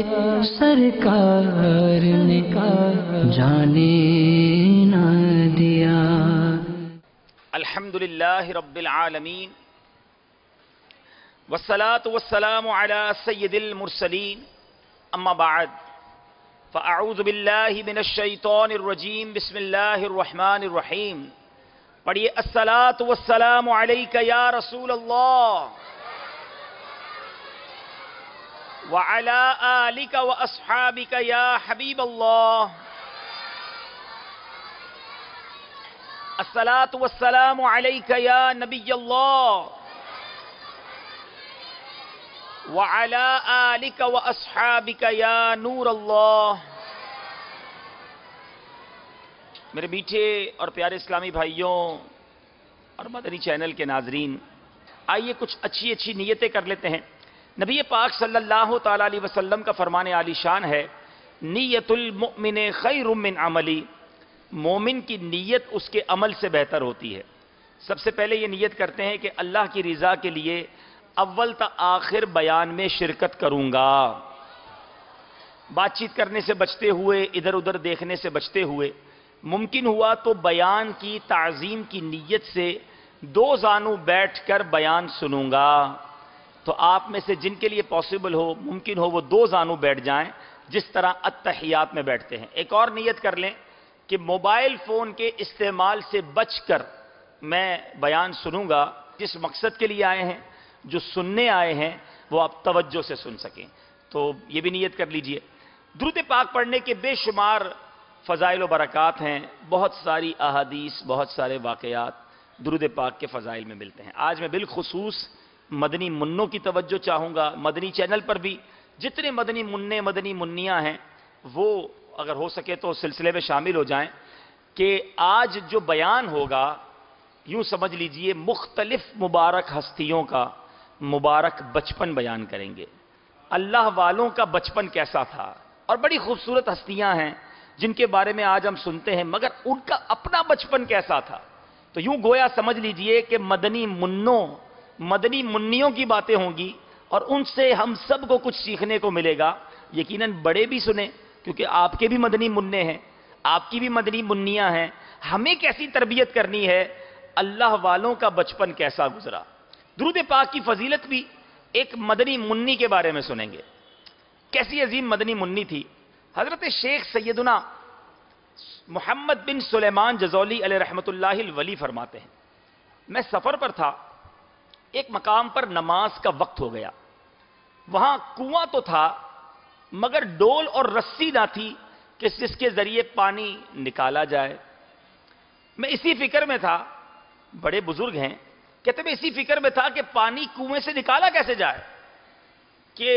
سرکار نے جانے نہ دیا۔ الحمدللہ رب العالمین والصلاة والسلام علی سید المرسلین، اما بعد فاعوذ باللہ من الشیطان الرجیم، بسم اللہ الرحمن الرحیم۔ پڑھیے الصلاة والسلام علیک یا رسول اللہ وعلی آلک واصحابک یا حبیب اللہ۔ الصلاة والسلام علیک یا نبی اللہ وعلی آلک واصحابک یا نور اللہ۔ میرے میٹھے اور پیارے اسلامی بھائیوں اور مدنی چینل کے ناظرین، آئیے کچھ اچھی اچھی نیتیں کر لیتے ہیں۔ نبی پاک صلی اللہ تعالیٰ علیہ وسلم کا فرمان عالی شان ہے، نیت المؤمن خیر من عملی، مومن کی نیت اس کے عمل سے بہتر ہوتی ہے۔ سب سے پہلے یہ نیت کرتے ہیں کہ اللہ کی رضا کے لیے اول تا آخر بیان میں شرکت کروں گا، بات چیت کرنے سے بچتے ہوئے، ادھر ادھر دیکھنے سے بچتے ہوئے، ممکن ہوا تو بیان کی تعظیم کی نیت سے دو زانو بیٹھ کر بیان سنوں گا۔ تو آپ میں سے جن کے لیے پاسبل ہو، ممکن ہو، وہ دو زانو بیٹھ جائیں جس طرح اتحیات میں بیٹھتے ہیں۔ ایک اور نیت کر لیں کہ موبائل فون کے استعمال سے بچ کر میں بیان سنوں گا، جس مقصد کے لیے آئے ہیں، جو سننے آئے ہیں، وہ آپ توجہ سے سن سکیں۔ تو یہ بھی نیت کر لیجئے۔ درود پاک پڑھنے کے بے شمار فضائل و برکات ہیں، بہت ساری احادیث، بہت سارے واقعات درود پاک کے فضائل میں ملتے ہیں۔ آج میں بالخصوص مدنی منوں کی توجہ چاہوں گا۔ مدنی چینل پر بھی جتنے مدنی منع، مدنی منیاں ہیں، وہ اگر ہو سکے تو سلسلے میں شامل ہو جائیں کہ آج جو بیان ہوگا، یوں سمجھ لیجئے مختلف مبارک ہستیوں کا مبارک بچپن بیان کریں گے۔ اللہ والوں کا بچپن کیسا تھا، اور بڑی خوبصورت ہستیاں ہیں جن کے بارے میں آج ہم سنتے ہیں، مگر ان کا اپنا بچپن کیسا تھا۔ تو یوں گویا سمجھ لیجئے کہ مدنی منوں، مدنی منیوں کی باتیں ہوں گی، اور ان سے ہم سب کو کچھ سیکھنے کو ملے گا۔ یقیناً بڑے بھی سنیں، کیونکہ آپ کے بھی مدنی منع ہیں، آپ کی بھی مدنی منیاں ہیں۔ ہمیں کیسی تربیت کرنی ہے، اللہ والوں کا بچپن کیسا گزرا۔ درود پاک کی فضیلت بھی ایک مدنی منی کے بارے میں سنیں گے۔ کیسی عظیم مدنی منی تھی۔ حضرت شیخ سیدنا محمد بن سلیمان جزولی علیہ رحمت اللہ الولی فرماتے ہیں، میں سفر پر تھا، ایک مقام پر نماز کا وقت ہو گیا، وہاں کنواں تو تھا مگر ڈول اور رسی نہ تھی کہ جس کے ذریعے پانی نکالا جائے۔ میں اسی فکر میں تھا، بڑے بزرگ ہیں، کہتے میں اسی فکر میں تھا کہ پانی کنویں سے نکالا کیسے جائے، کہ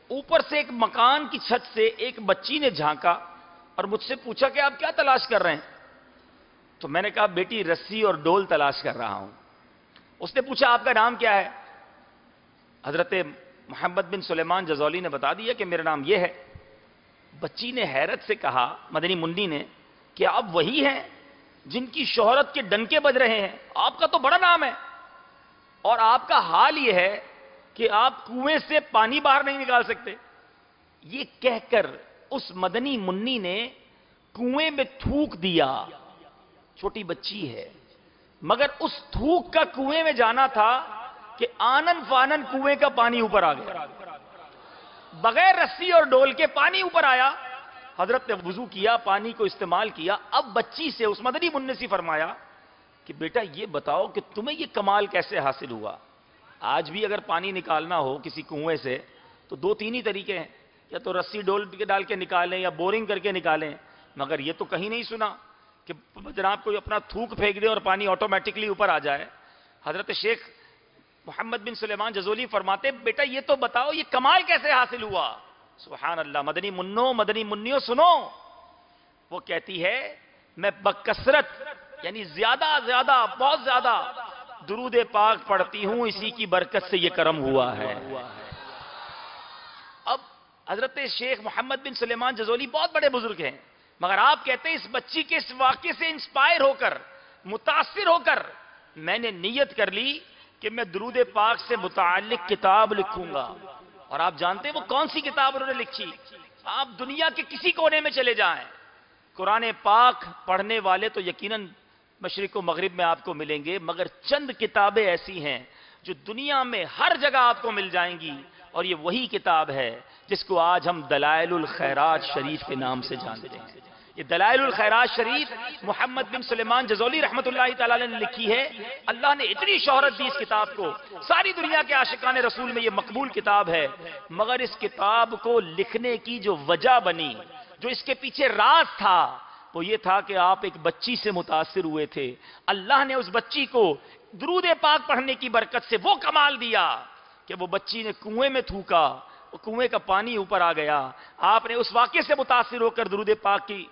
اوپر سے ایک مکان کی چھت سے ایک بچی نے جھانکا اور مجھ سے پوچھا کہ آپ کیا تلاش کر رہے ہیں؟ تو میں نے کہا بیٹی رسی اور ڈول تلاش کر رہا ہوں۔ اس نے پوچھا آپ کا نام کیا ہے؟ حضرت محمد بن سلیمان جزولی نے بتا دیا کہ میرا نام یہ ہے۔ بچی نے حیرت سے کہا، مدنی منی نے، کہ آپ وہی ہیں جن کی شہرت کے ڈنکے بج رہے ہیں، آپ کا تو بڑا نام ہے، اور آپ کا حال یہ ہے کہ آپ کنویں سے پانی باہر نہیں نکال سکتے۔ یہ کہہ کر اس مدنی منی نے کنویں میں تھوک دیا۔ چھوٹی بچی ہے، مگر اس تھوک کا کنویں میں جانا تھا کہ آنن فانن کنویں کا پانی اوپر آ گیا، بغیر رسی اور ڈول کے پانی اوپر آیا۔ حضرت نے وضو کیا، پانی کو استعمال کیا۔ اب بچی سے اس مدنی منی سے فرمایا کہ بیٹا یہ بتاؤ کہ تمہیں یہ کمال کیسے حاصل ہوا؟ آج بھی اگر پانی نکالنا ہو کسی کنویں سے تو دو تین ہی طریقے ہیں، یا تو رسی ڈول ڈال کے نکالیں یا بورنگ کر کے نکالیں، مگر یہ تو کہیں نہیں سنا کہ جناب کوئی اپنا تھوک پھینک دے اور پانی آٹومیٹکلی اوپر آ جائے۔ حضرت شیخ محمد بن سلیمان جزولی فرماتے بیٹا یہ تو بتاؤ یہ کمال کیسے حاصل ہوا؟ سبحان اللہ، مدنی منوں، مدنی منیوں سنو۔ وہ کہتی ہے میں بکثرت یعنی زیادہ بہت زیادہ درود پاک پڑھتی ہوں، اسی کی برکت سے یہ کرم ہوا ہے۔ اب حضرت شیخ محمد بن سلیمان جزولی بہت بڑے بزرگ ہیں، مگر آپ کہتے ہیں اس بچی کے اس واقعے سے انسپائر ہو کر، متاثر ہو کر میں نے نیت کر لی کہ میں درود پاک سے متعلق کتاب لکھوں گا۔ اور آپ جانتے ہیں وہ کون سی کتاب انہوں نے لکھی؟ آپ دنیا کے کسی کونے میں چلے جائیں، قرآن پاک پڑھنے والے تو یقیناً مشرق و مغرب میں آپ کو ملیں گے، مگر چند کتابیں ایسی ہیں جو دنیا میں ہر جگہ آپ کو مل جائیں گی، اور یہ وہی کتاب ہے جس کو آج ہم دلائل الخیرات شریف کے نام سے جانتے ہیں۔ یہ دلائل الخیرات شریف محمد بن سلیمان جزولی رحمۃ اللہ تعالی نے لکھی ہے۔ اللہ نے اتنی شہرت دی اس کتاب کو، ساری دنیا کے عاشقان رسول میں یہ مقبول کتاب ہے، مگر اس کتاب کو لکھنے کی جو وجہ بنی، جو اس کے پیچھے راز تھا، وہ یہ تھا کہ آپ ایک بچی سے متاثر ہوئے تھے۔ اللہ نے اس بچی کو درود پاک پڑھنے کی برکت سے وہ کمال دیا کہ وہ بچی نے کنویں میں تھوکا، وہ کنویں کا پانی اوپر آ گیا۔ آپ نے اس واقعے سے متاثر ہو کر درود پاک کی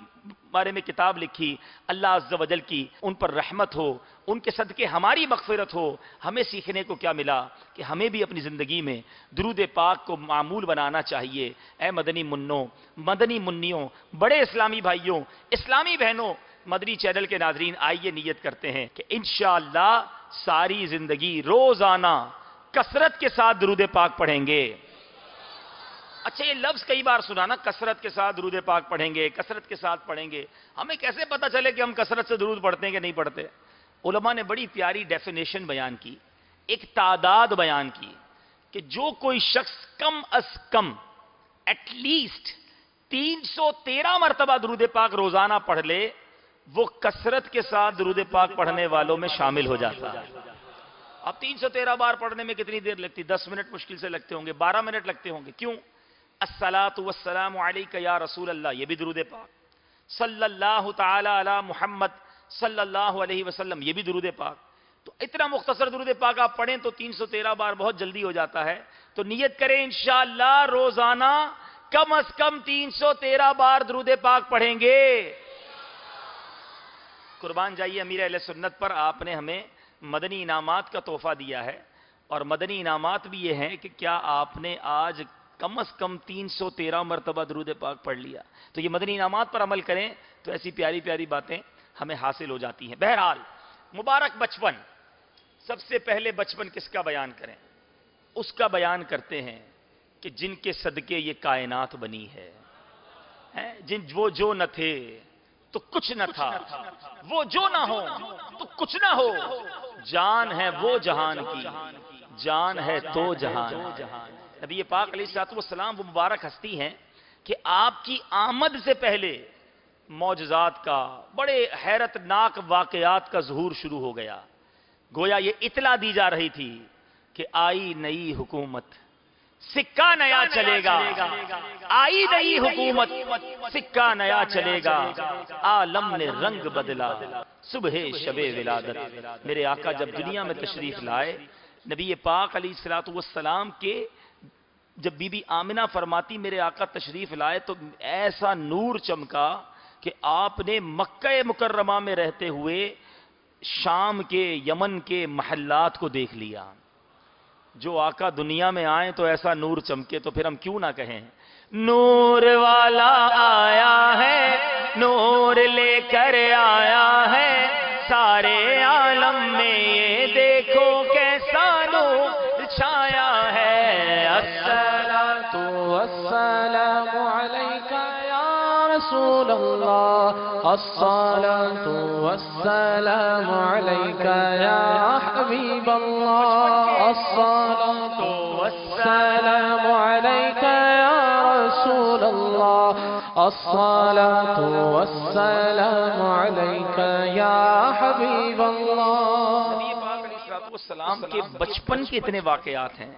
بارے میں کتاب لکھی۔ اللہ عز و جل کی ان پر رحمت ہو، ان کے صدقے ہماری مغفرت ہو۔ ہمیں سیکھنے کو کیا ملا کہ ہمیں بھی اپنی زندگی میں درود پاک کو معمول بنانا چاہیے۔ اے مدنی منوں، مدنی منیوں، بڑے اسلامی بھائیوں، اسلامی بہنوں، مدنی چینل کے ناظرین، آئیے نیت کرتے ہیں کہ انشاءاللہ ساری زندگی روزانہ کثرت کے ساتھ درود پاک پڑھیں گے۔ اچھا، یہ لفظ کئی بار سنا نا، کثرت کے ساتھ درود پاک پڑھیں گے، کثرت کے ساتھ پڑھیں گے۔ ہمیں کیسے پتہ چلے کہ ہم کثرت سے درود پڑھتے ہیں کہ نہیں پڑھتے؟ علماء نے بڑی پیاری ڈیفینیشن بیان کی، ایک تعداد بیان کی کہ جو کوئی شخص کم از کم ایٹ لیسٹ 313 مرتبہ درود پاک روزانہ پڑھ لے، وہ کثرت کے ساتھ درود پاک پڑھنے والوں میں شامل ہو جاتا ہے۔ اب 313 بار پڑھنے میں کتنی دیر لگتی؟ 10 منٹ مشکل سے لگتے ہوں گے، 12 منٹ لگتے ہوں گے۔ کیوں؟ الصلاۃ والسلام علیک یا رسول اللہ، یہ بھی درود پاک۔ صلی اللہ تعالی علی محمد صلی اللہ علیہ وسلم، یہ بھی درود پاک۔ تو اتنا مختصر درود پاک آپ پڑھیں تو 313 بار بہت جلدی ہو جاتا ہے۔ تو نیت کریں انشاءاللہ روزانہ کم از کم 313 بار درود پاک پڑھیں گے۔ قربان جائیے امیر اہل سنت پر، آپ نے ہمیں مدنی انعامات کا تحفہ دیا ہے، اور مدنی انعامات بھی یہ ہیں کہ کیا آپ نے آج کم از کم 313 مرتبہ درود پاک پڑھ لیا؟ تو یہ مدنی انعامات پر عمل کریں تو ایسی پیاری پیاری باتیں ہمیں حاصل ہو جاتی ہیں۔ بہرحال مبارک بچپن، سب سے پہلے بچپن کس کا بیان کریں؟ اس کا بیان کرتے ہیں کہ جن کے صدقے یہ کائنات بنی ہے۔ وہ جو نہ تھے تو کچھ نہ تھا، وہ جو نہ ہو تو کچھ نہ ہو، جان ہے وہ جہان کی، جان ہے تو جہان۔ نبی پاک علیہ الصلوۃ والسلام وہ مبارک ہستی ہیں کہ آپ کی آمد سے پہلے معجزات کا، بڑے حیرت ناک واقعات کا ظہور شروع ہو گیا۔ گویا یہ اطلاع دی جا رہی تھی کہ آئی نئی حکومت، سکہ نیا چلے گا، آئی نئی حکومت، سکہ نیا چلے گا، عالم نے رنگ بدلا، صبح شب ولادت۔ میرے آقا جب دنیا میں تشریف لائے، نبی پاک علیہ الصلوۃ والسلام کے جب بی بی آمنہ فرماتی میرے آقا تشریف لائے تو ایسا نور چمکا کہ آپ نے مکہ مکرمہ میں رہتے ہوئے شام کے، یمن کے محلات کو دیکھ لیا۔ جو آقا دنیا میں آئیں تو ایسا نور چمکے تو پھر ہم کیوں نہ کہیں نور والا آیا ہے، نور لے کر آیا ہے، سارے عالم میں یہ دیکھو کیسا نور چھایا ہے۔ الصلاۃ والسلام علیک یا رسول اللہ، الصلاۃ والسلام علیک یا حبیب اللہ، الصلاۃ والسلام علیک یا رسول اللہ، الصلاۃ والسلام علیک یا حبیب اللہ۔ نبی پاک علیہ الصلوۃ والسلام کے بچپن کے اتنے واقعات ہیں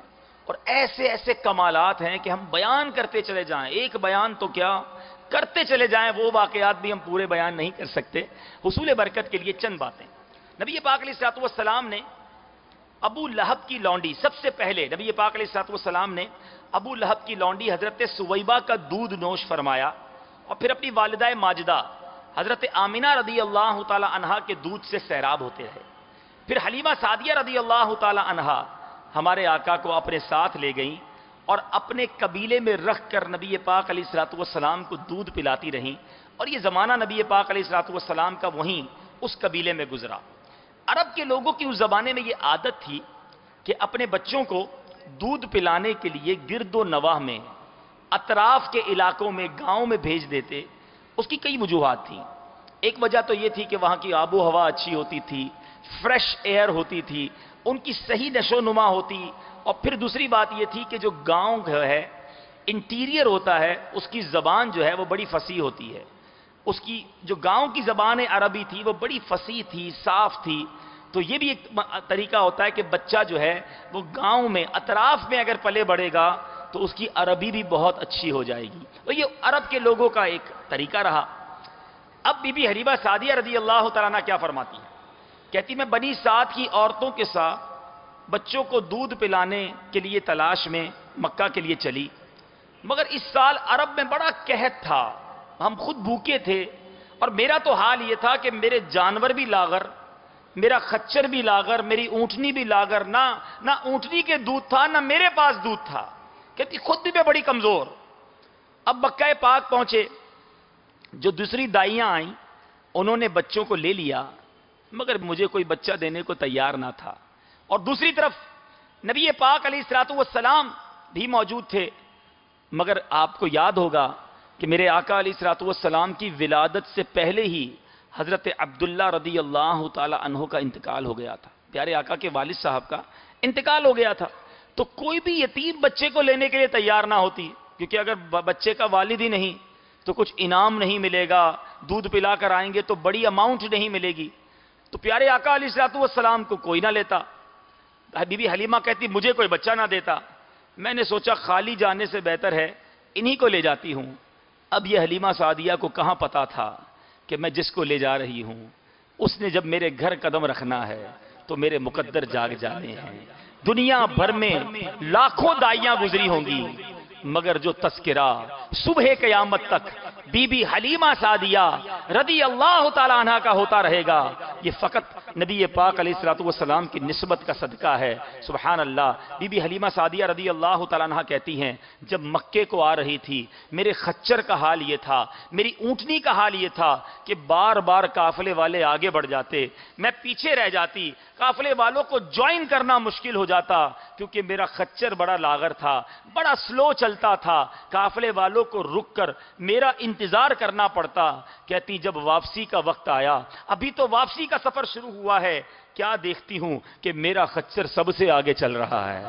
اور ایسے ایسے کمالات ہیں کہ ہم بیان کرتے چلے جائیں، ایک بیان تو کیا کرتے چلے جائیں، وہ واقعات بھی ہم پورے بیان نہیں کر سکتے۔ حصول برکت کے لیے چند باتیں۔ نبی پاک علیہ الصلوۃ والسلام نے ابو لہب کی لونڈی، سب سے پہلے نبی پاک علیہ الصلوۃ والسلام نے ابو لہب کی لونڈی حضرت سویبہ کا دودھ نوش فرمایا، اور پھر اپنی والدہ ماجدہ حضرت آمنہ رضی اللہ تعالی عنہا کے دودھ سے سیراب ہوتے رہے۔ پھر حلیمہ سعدیہ رضی اللہ تعالی عنہا ہمارے آقا کو اپنے ساتھ لے گئیں اور اپنے قبیلے میں رکھ کر نبی پاک علیہ الصلوۃ والسلام کو دودھ پلاتی رہیں، اور یہ زمانہ نبی پاک علیہ الصلوۃ والسلام کا وہیں اس قبیلے میں گزرا۔ عرب کے لوگوں کی اس زمانے میں یہ عادت تھی کہ اپنے بچوں کو دودھ پلانے کے لیے گرد و نواح میں، اطراف کے علاقوں میں، گاؤں میں بھیج دیتے، اس کی کئی وجوہات تھیں۔ ایک وجہ تو یہ تھی کہ وہاں کی آب و ہوا اچھی ہوتی تھی، فریش ایئر ہوتی تھی، ان کی صحیح نشو نما ہوتی، اور پھر دوسری بات یہ تھی کہ جو گاؤں ہے، انٹیریئر ہوتا ہے، اس کی زبان جو ہے وہ بڑی فصیح ہوتی ہے۔ اس کی جو گاؤں کی زبان عربی تھی وہ بڑی فصیح تھی، صاف تھی۔ تو یہ بھی ایک طریقہ ہوتا ہے کہ بچہ جو ہے وہ گاؤں میں، اطراف میں اگر پلے بڑھے گا تو اس کی عربی بھی بہت اچھی ہو جائے گی۔ تو یہ عرب کے لوگوں کا ایک طریقہ رہا۔ اب بی بی حلیمہ سعدیہ رضی اللہ تعالیٰ عنہ کیا فرماتی ہیں؟ کہتی میں بنی سعد کی عورتوں کے ساتھ بچوں کو دودھ پلانے کے لیے تلاش میں مکہ کے لیے چلی، مگر اس سال عرب میں بڑا قحط تھا، ہم خود بھوکے تھے، اور میرا تو حال یہ تھا کہ میرے جانور بھی لاغر، میرا خچر بھی لاغر، میری اونٹنی بھی لاغر، نہ اونٹنی کے دودھ تھا نہ میرے پاس دودھ تھا۔ کہتی خود بھی میں بڑی کمزور۔ اب مکہ پاک پہنچے، جو دوسری دائیاں آئیں انہوں نے بچوں کو لے لیا، مگر مجھے کوئی بچہ دینے کو تیار نہ تھا۔ اور دوسری طرف نبی پاک علیہ الصلوۃ والسلام بھی موجود تھے، مگر آپ کو یاد ہوگا کہ میرے آقا علیہ الصلوۃ والسلام کی ولادت سے پہلے ہی حضرت عبداللہ رضی اللہ تعالی عنہ کا انتقال ہو گیا تھا، پیارے آقا کے والد صاحب کا انتقال ہو گیا تھا۔ تو کوئی بھی یتیم بچے کو لینے کے لیے تیار نہ ہوتی، کیونکہ اگر بچے کا والد ہی نہیں تو کچھ انعام نہیں ملے گا، دودھ پلا کر آئیں گے تو بڑی اماؤنٹ نہیں ملے گی، تو پیارے آقا علیہ الصلوۃ والسلام کو کوئی نہ لیتا۔ بی بی حلیمہ کہتی مجھے کوئی بچہ نہ دیتا، میں نے سوچا خالی جانے سے بہتر ہے انہی کو لے جاتی ہوں۔ اب یہ حلیمہ سعدیہ کو کہاں پتا تھا کہ میں جس کو لے جا رہی ہوں اس نے جب میرے گھر قدم رکھنا ہے تو میرے مقدر جاگ جانے ہیں۔ دنیا بھر میں لاکھوں دائیاں گزری ہوں گی، مگر جو تذکرہ صبح قیامت تک بی بی حلیمہ سعدیہ رضی اللہ تعالی عنہ کا ہوتا رہے گا، یہ فقط نبی پاک علیہ الصلوۃ والسلام کی نسبت کا صدقہ ہے۔ سبحان اللہ۔ بی بی حلیمہ سعدیہ رضی اللہ تعالی عنہ کہتی ہیں جب مکے کو آ رہی تھی میرے خچر کا حال یہ تھا، میری اونٹنی کا حال یہ تھا کہ بار بار قافلے والے آگے بڑھ جاتے، میں پیچھے رہ جاتی، قافلے والوں کو جوائن کرنا مشکل ہو جاتا کیونکہ میرا خچر بڑا لاغر تھا، بڑا سلو چلتا تھا، قافلے والوں کو رک کر میرا انتظار کرنا پڑتا۔ کہتی جب واپسی کا وقت آیا، ابھی تو واپسی کا سفر شروع ہوا ہے، کیا دیکھتی ہوں کہ میرا خچر سب سے آگے چل رہا ہے،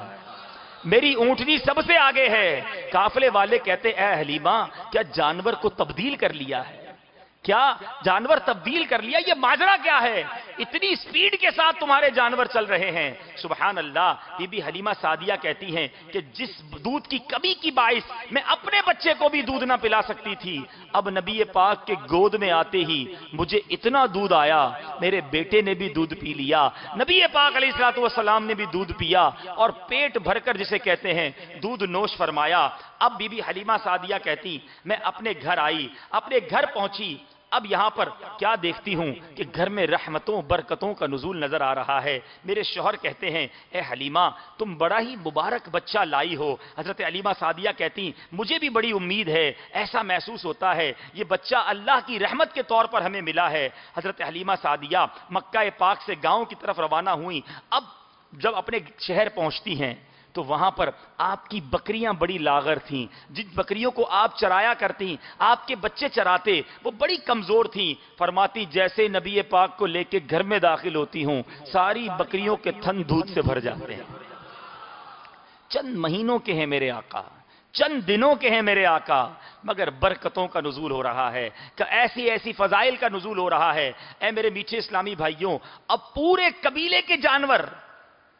میری اونٹنی سب سے آگے ہے۔ قافلے والے کہتے اے حلیمہ کیا جانور کو تبدیل کر لیا ہے؟ کیا جانور تبدیل کر لیا؟ یہ ماجرا کیا ہے؟ اتنی سپیڈ کے ساتھ تمہارے جانور چل رہے ہیں۔ سبحان اللہ۔ بی بی حلیمہ سعدیہ کہتی ہیں کہ جس دودھ کی کمی کی باعث میں اپنے بچے کو بھی دودھ نہ پلا سکتی تھی، اب نبی پاک کے گود میں آتے ہی مجھے اتنا دودھ آیا، میرے بیٹے نے بھی دودھ پی لیا، نبی پاک علیہ الصلوۃ والسلام نے بھی دودھ پیا، اور پیٹ بھر کر جسے کہتے ہیں دودھ نوش فرمایا۔ اب بی بی حلیمہ سعدیہ کہتی میں اپنے گھر آئی، اپنے گھر پہنچی، اب یہاں پر کیا دیکھتی ہوں کہ گھر میں رحمتوں برکتوں کا نزول نظر آ رہا ہے۔ میرے شوہر کہتے ہیں اے حلیمہ تم بڑا ہی مبارک بچہ لائی ہو۔ حضرت حلیمہ سعدیہ کہتی مجھے بھی بڑی امید ہے، ایسا محسوس ہوتا ہے یہ بچہ اللہ کی رحمت کے طور پر ہمیں ملا ہے۔ حضرت حلیمہ سعدیہ مکہ پاک سے گاؤں کی طرف روانہ ہوئی۔ اب جب اپنے شہر پہنچتی ہیں تو وہاں پر آپ کی بکریاں بڑی لاغر تھیں، جن بکریوں کو آپ چرایا کرتی، آپ کے بچے چراتے، وہ بڑی کمزور تھیں۔ فرماتی جیسے نبی پاک کو لے کے گھر میں داخل ہوتی ہوں ساری بکریوں کے تھن دودھ سے بھر جاتے ہیں۔ چند مہینوں کے ہیں میرے آقا، چند دنوں کے ہیں میرے آقا، مگر برکتوں کا نزول ہو رہا ہے، کہ ایسی ایسی فضائل کا نزول ہو رہا ہے۔ اے میرے میٹھے اسلامی بھائیوں، اب پورے قبیلے کے جانور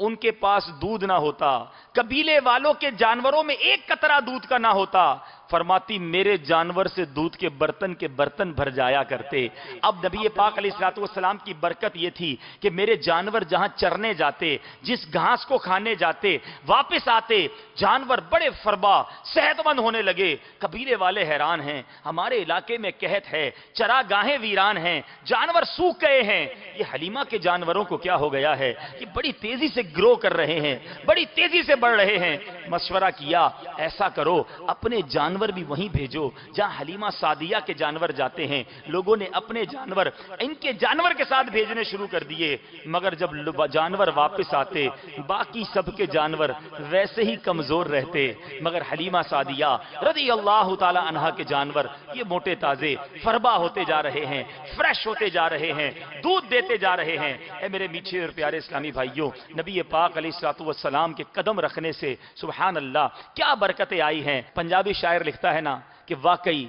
ان کے پاس دودھ نہ ہوتا، قبیلے والوں کے جانوروں میں ایک قطرہ دودھ کا نہ ہوتا۔ فرماتی میرے جانور سے دودھ کے برتن بھر جایا کرتے۔ اب نبی پاک علیہ الصلوۃ والسلام کی برکت یہ تھی کہ میرے جانور جہاں چرنے جاتے، جس گھاس کو کھانے جاتے، واپس آتے جانور بڑے فربا صحت مند ہونے لگے۔ قبیلے والے حیران ہیں، ہمارے علاقے میں قحط ہے، چراگاہیں ویران ہیں، جانور سوکھ گئے ہیں، یہ حلیمہ کے جانوروں کو کیا ہو گیا ہے؟ یہ بڑی تیزی سے گرو کر رہے ہیں، بڑی تیزی سے بڑھ رہے ہیں۔ مشورہ کیا ایسا کرو اپنے جانور جانور بھی وہیں بھیجو جہاں حلیمہ سعدیہ کے جانور جاتے ہیں۔ لوگوں نے اپنے جانور ان کے جانور کے ساتھ بھیجنے شروع کر دیے، مگر جب جانور واپس آتے باقی سب کے جانور ویسے ہی کمزور رہتے، مگر حلیمہ سعدیہ رضی اللہ تعالی عنہا کے جانور یہ موٹے تازے فربا ہوتے جا رہے ہیں، فریش ہوتے جا رہے ہیں، دودھ دیتے جا رہے ہیں۔ اے میرے میٹھے اور پیارے اسلامی بھائیوں، نبی پاک علیہ الصلوۃ والسلام کے قدم رکھنے سے سبحان اللہ کیا برکتیں آئی ہیں۔ پنجابی شاعر لکھتا ہے نا کہ واقعی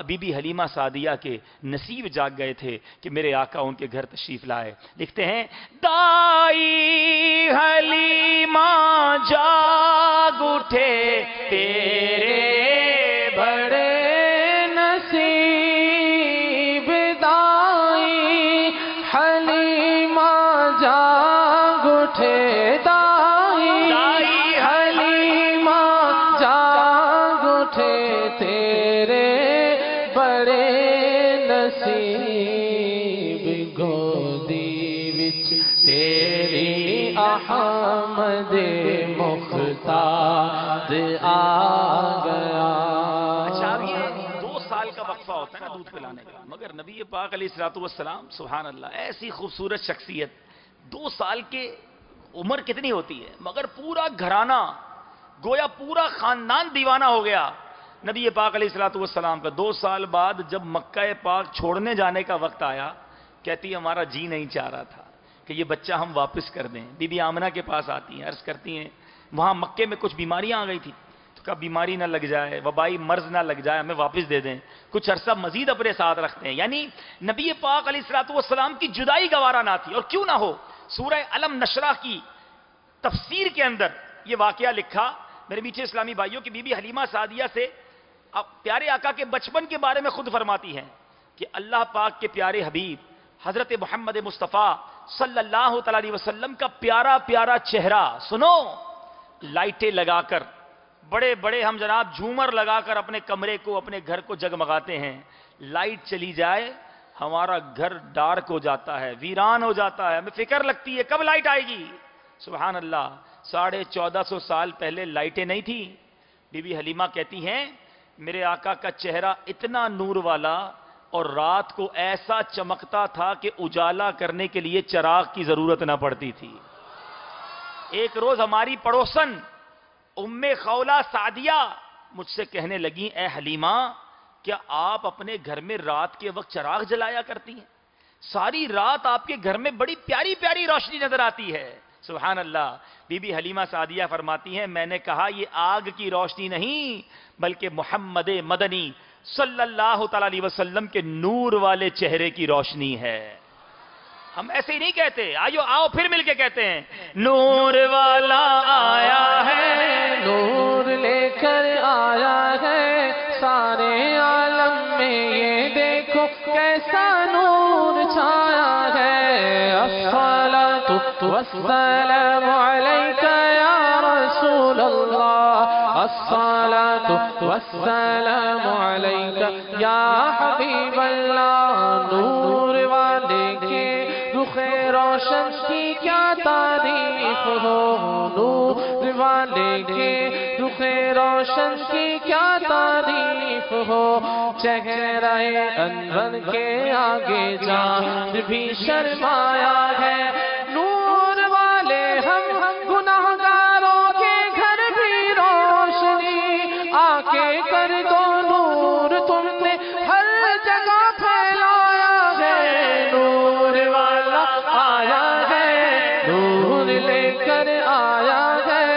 بی بی حلیمہ سعدیہ کے نصیب جاگ گئے تھے کہ میرے آقا ان کے گھر تشریف لائے۔ لکھتے ہیں دائی حلیمہ جاگ اٹھے تیرے بڑے نصیب، دائی حلیمہ جاگ اٹھے، دائی حلیمہ جاگ اٹھے تیرے بڑے نصیب، گودی وچ تیری احمد مختار آ گیا۔ اچھا اب یہ 2 سال کا وقفہ ہوتا ہے نا دودھ پلانے کا، مگر نبی پاک علیہ الصلوۃ والسلام سبحان اللہ ایسی خوبصورت شخصیت، 2 سال کے عمر کتنی ہوتی ہے مگر پورا گھرانہ گویا پورا خاندان دیوانہ ہو گیا نبی پاک علیہ الصلوۃ والسلام کا۔ 2 سال بعد جب مکہ پاک چھوڑنے جانے کا وقت آیا، کہتی ہمارا جی نہیں چاہ رہا تھا کہ یہ بچہ ہم واپس کر دیں۔ بی بی آمنہ کے پاس آتی ہیں، عرض کرتی ہیں وہاں مکے میں کچھ بیماریاں آ گئی تھی، تو کہا بیماری نہ لگ جائے، وبائی مرض نہ لگ جائے، ہمیں واپس دے دیں، کچھ عرصہ مزید اپنے ساتھ رکھتے ہیں۔ یعنی نبی پاک علیہ الصلوۃ والسلام کی جدائی گوارا نہ تھی۔ اور کیوں نہ ہو، سورہ علم نشرح کی تفسیر کے اندر یہ واقعہ لکھا میرے میٹھے اسلامی بھائیوں کی بی بی حلیمہ سعدیہ سے پیارے آقا کے بچپن کے بارے میں خود فرماتی ہیں کہ اللہ پاک کے پیارے حبیب حضرت محمد مصطفیٰ صلی اللہ تعالی علیہ وسلم کا پیارا پیارا چہرہ، سنو، لائٹیں لگا کر بڑے بڑے ہم جناب جھومر لگا کر اپنے کمرے کو اپنے گھر کو جگمگاتے ہیں، لائٹ چلی جائے ہمارا گھر ڈارک ہو جاتا ہے، ویران ہو جاتا ہے، ہمیں فکر لگتی ہے کب لائٹ آئے گی۔ سبحان اللہ، 1450 سال پہلے لائٹیں نہیں تھی۔ بی بی حلیمہ کہتی ہیں میرے آقا کا چہرہ اتنا نور والا اور رات کو ایسا چمکتا تھا کہ اجالا کرنے کے لیے چراغ کی ضرورت نہ پڑتی تھی۔ ایک روز ہماری پڑوسن ام خولہ سعدیہ مجھ سے کہنے لگی اے حلیمہ کیا آپ اپنے گھر میں رات کے وقت چراغ جلایا کرتی ہیں؟ ساری رات آپ کے گھر میں بڑی پیاری پیاری روشنی نظر آتی ہے۔ سبحان اللہ، بی بی حلیمہ سعدیہ فرماتی ہیں میں نے کہا یہ آگ کی روشنی نہیں بلکہ محمد مدنی صلی اللہ تعالی علیہ وسلم کے نور والے چہرے کی روشنی ہے۔ ہم ایسے ہی نہیں کہتے، آؤ پھر مل کے کہتے ہیں نور والا آیا ہے، نور لے کر آیا ہے سارے عالم میں، یہ دیکھو کیسا نور چھایا ہے۔ الصلاۃ والسلام علیک یا رسول اللہ، الصلاۃ والسلام علیک یا حبیب اللہ۔ نور والے کے رخ روشن کی کیا تعریف ہو، نور والے کے رخ روشن کی کیا تعریف ہو، چہرہ انور کے آگے جان بھی شرمایا ہے۔ نور والے ہم گناہگاروں کے گھر بھی روشنی، آ کے کر دو نور تم نے ہر جگہ پھیلایا ہے۔ نور والا آیا ہے، نور لے کر آیا ہے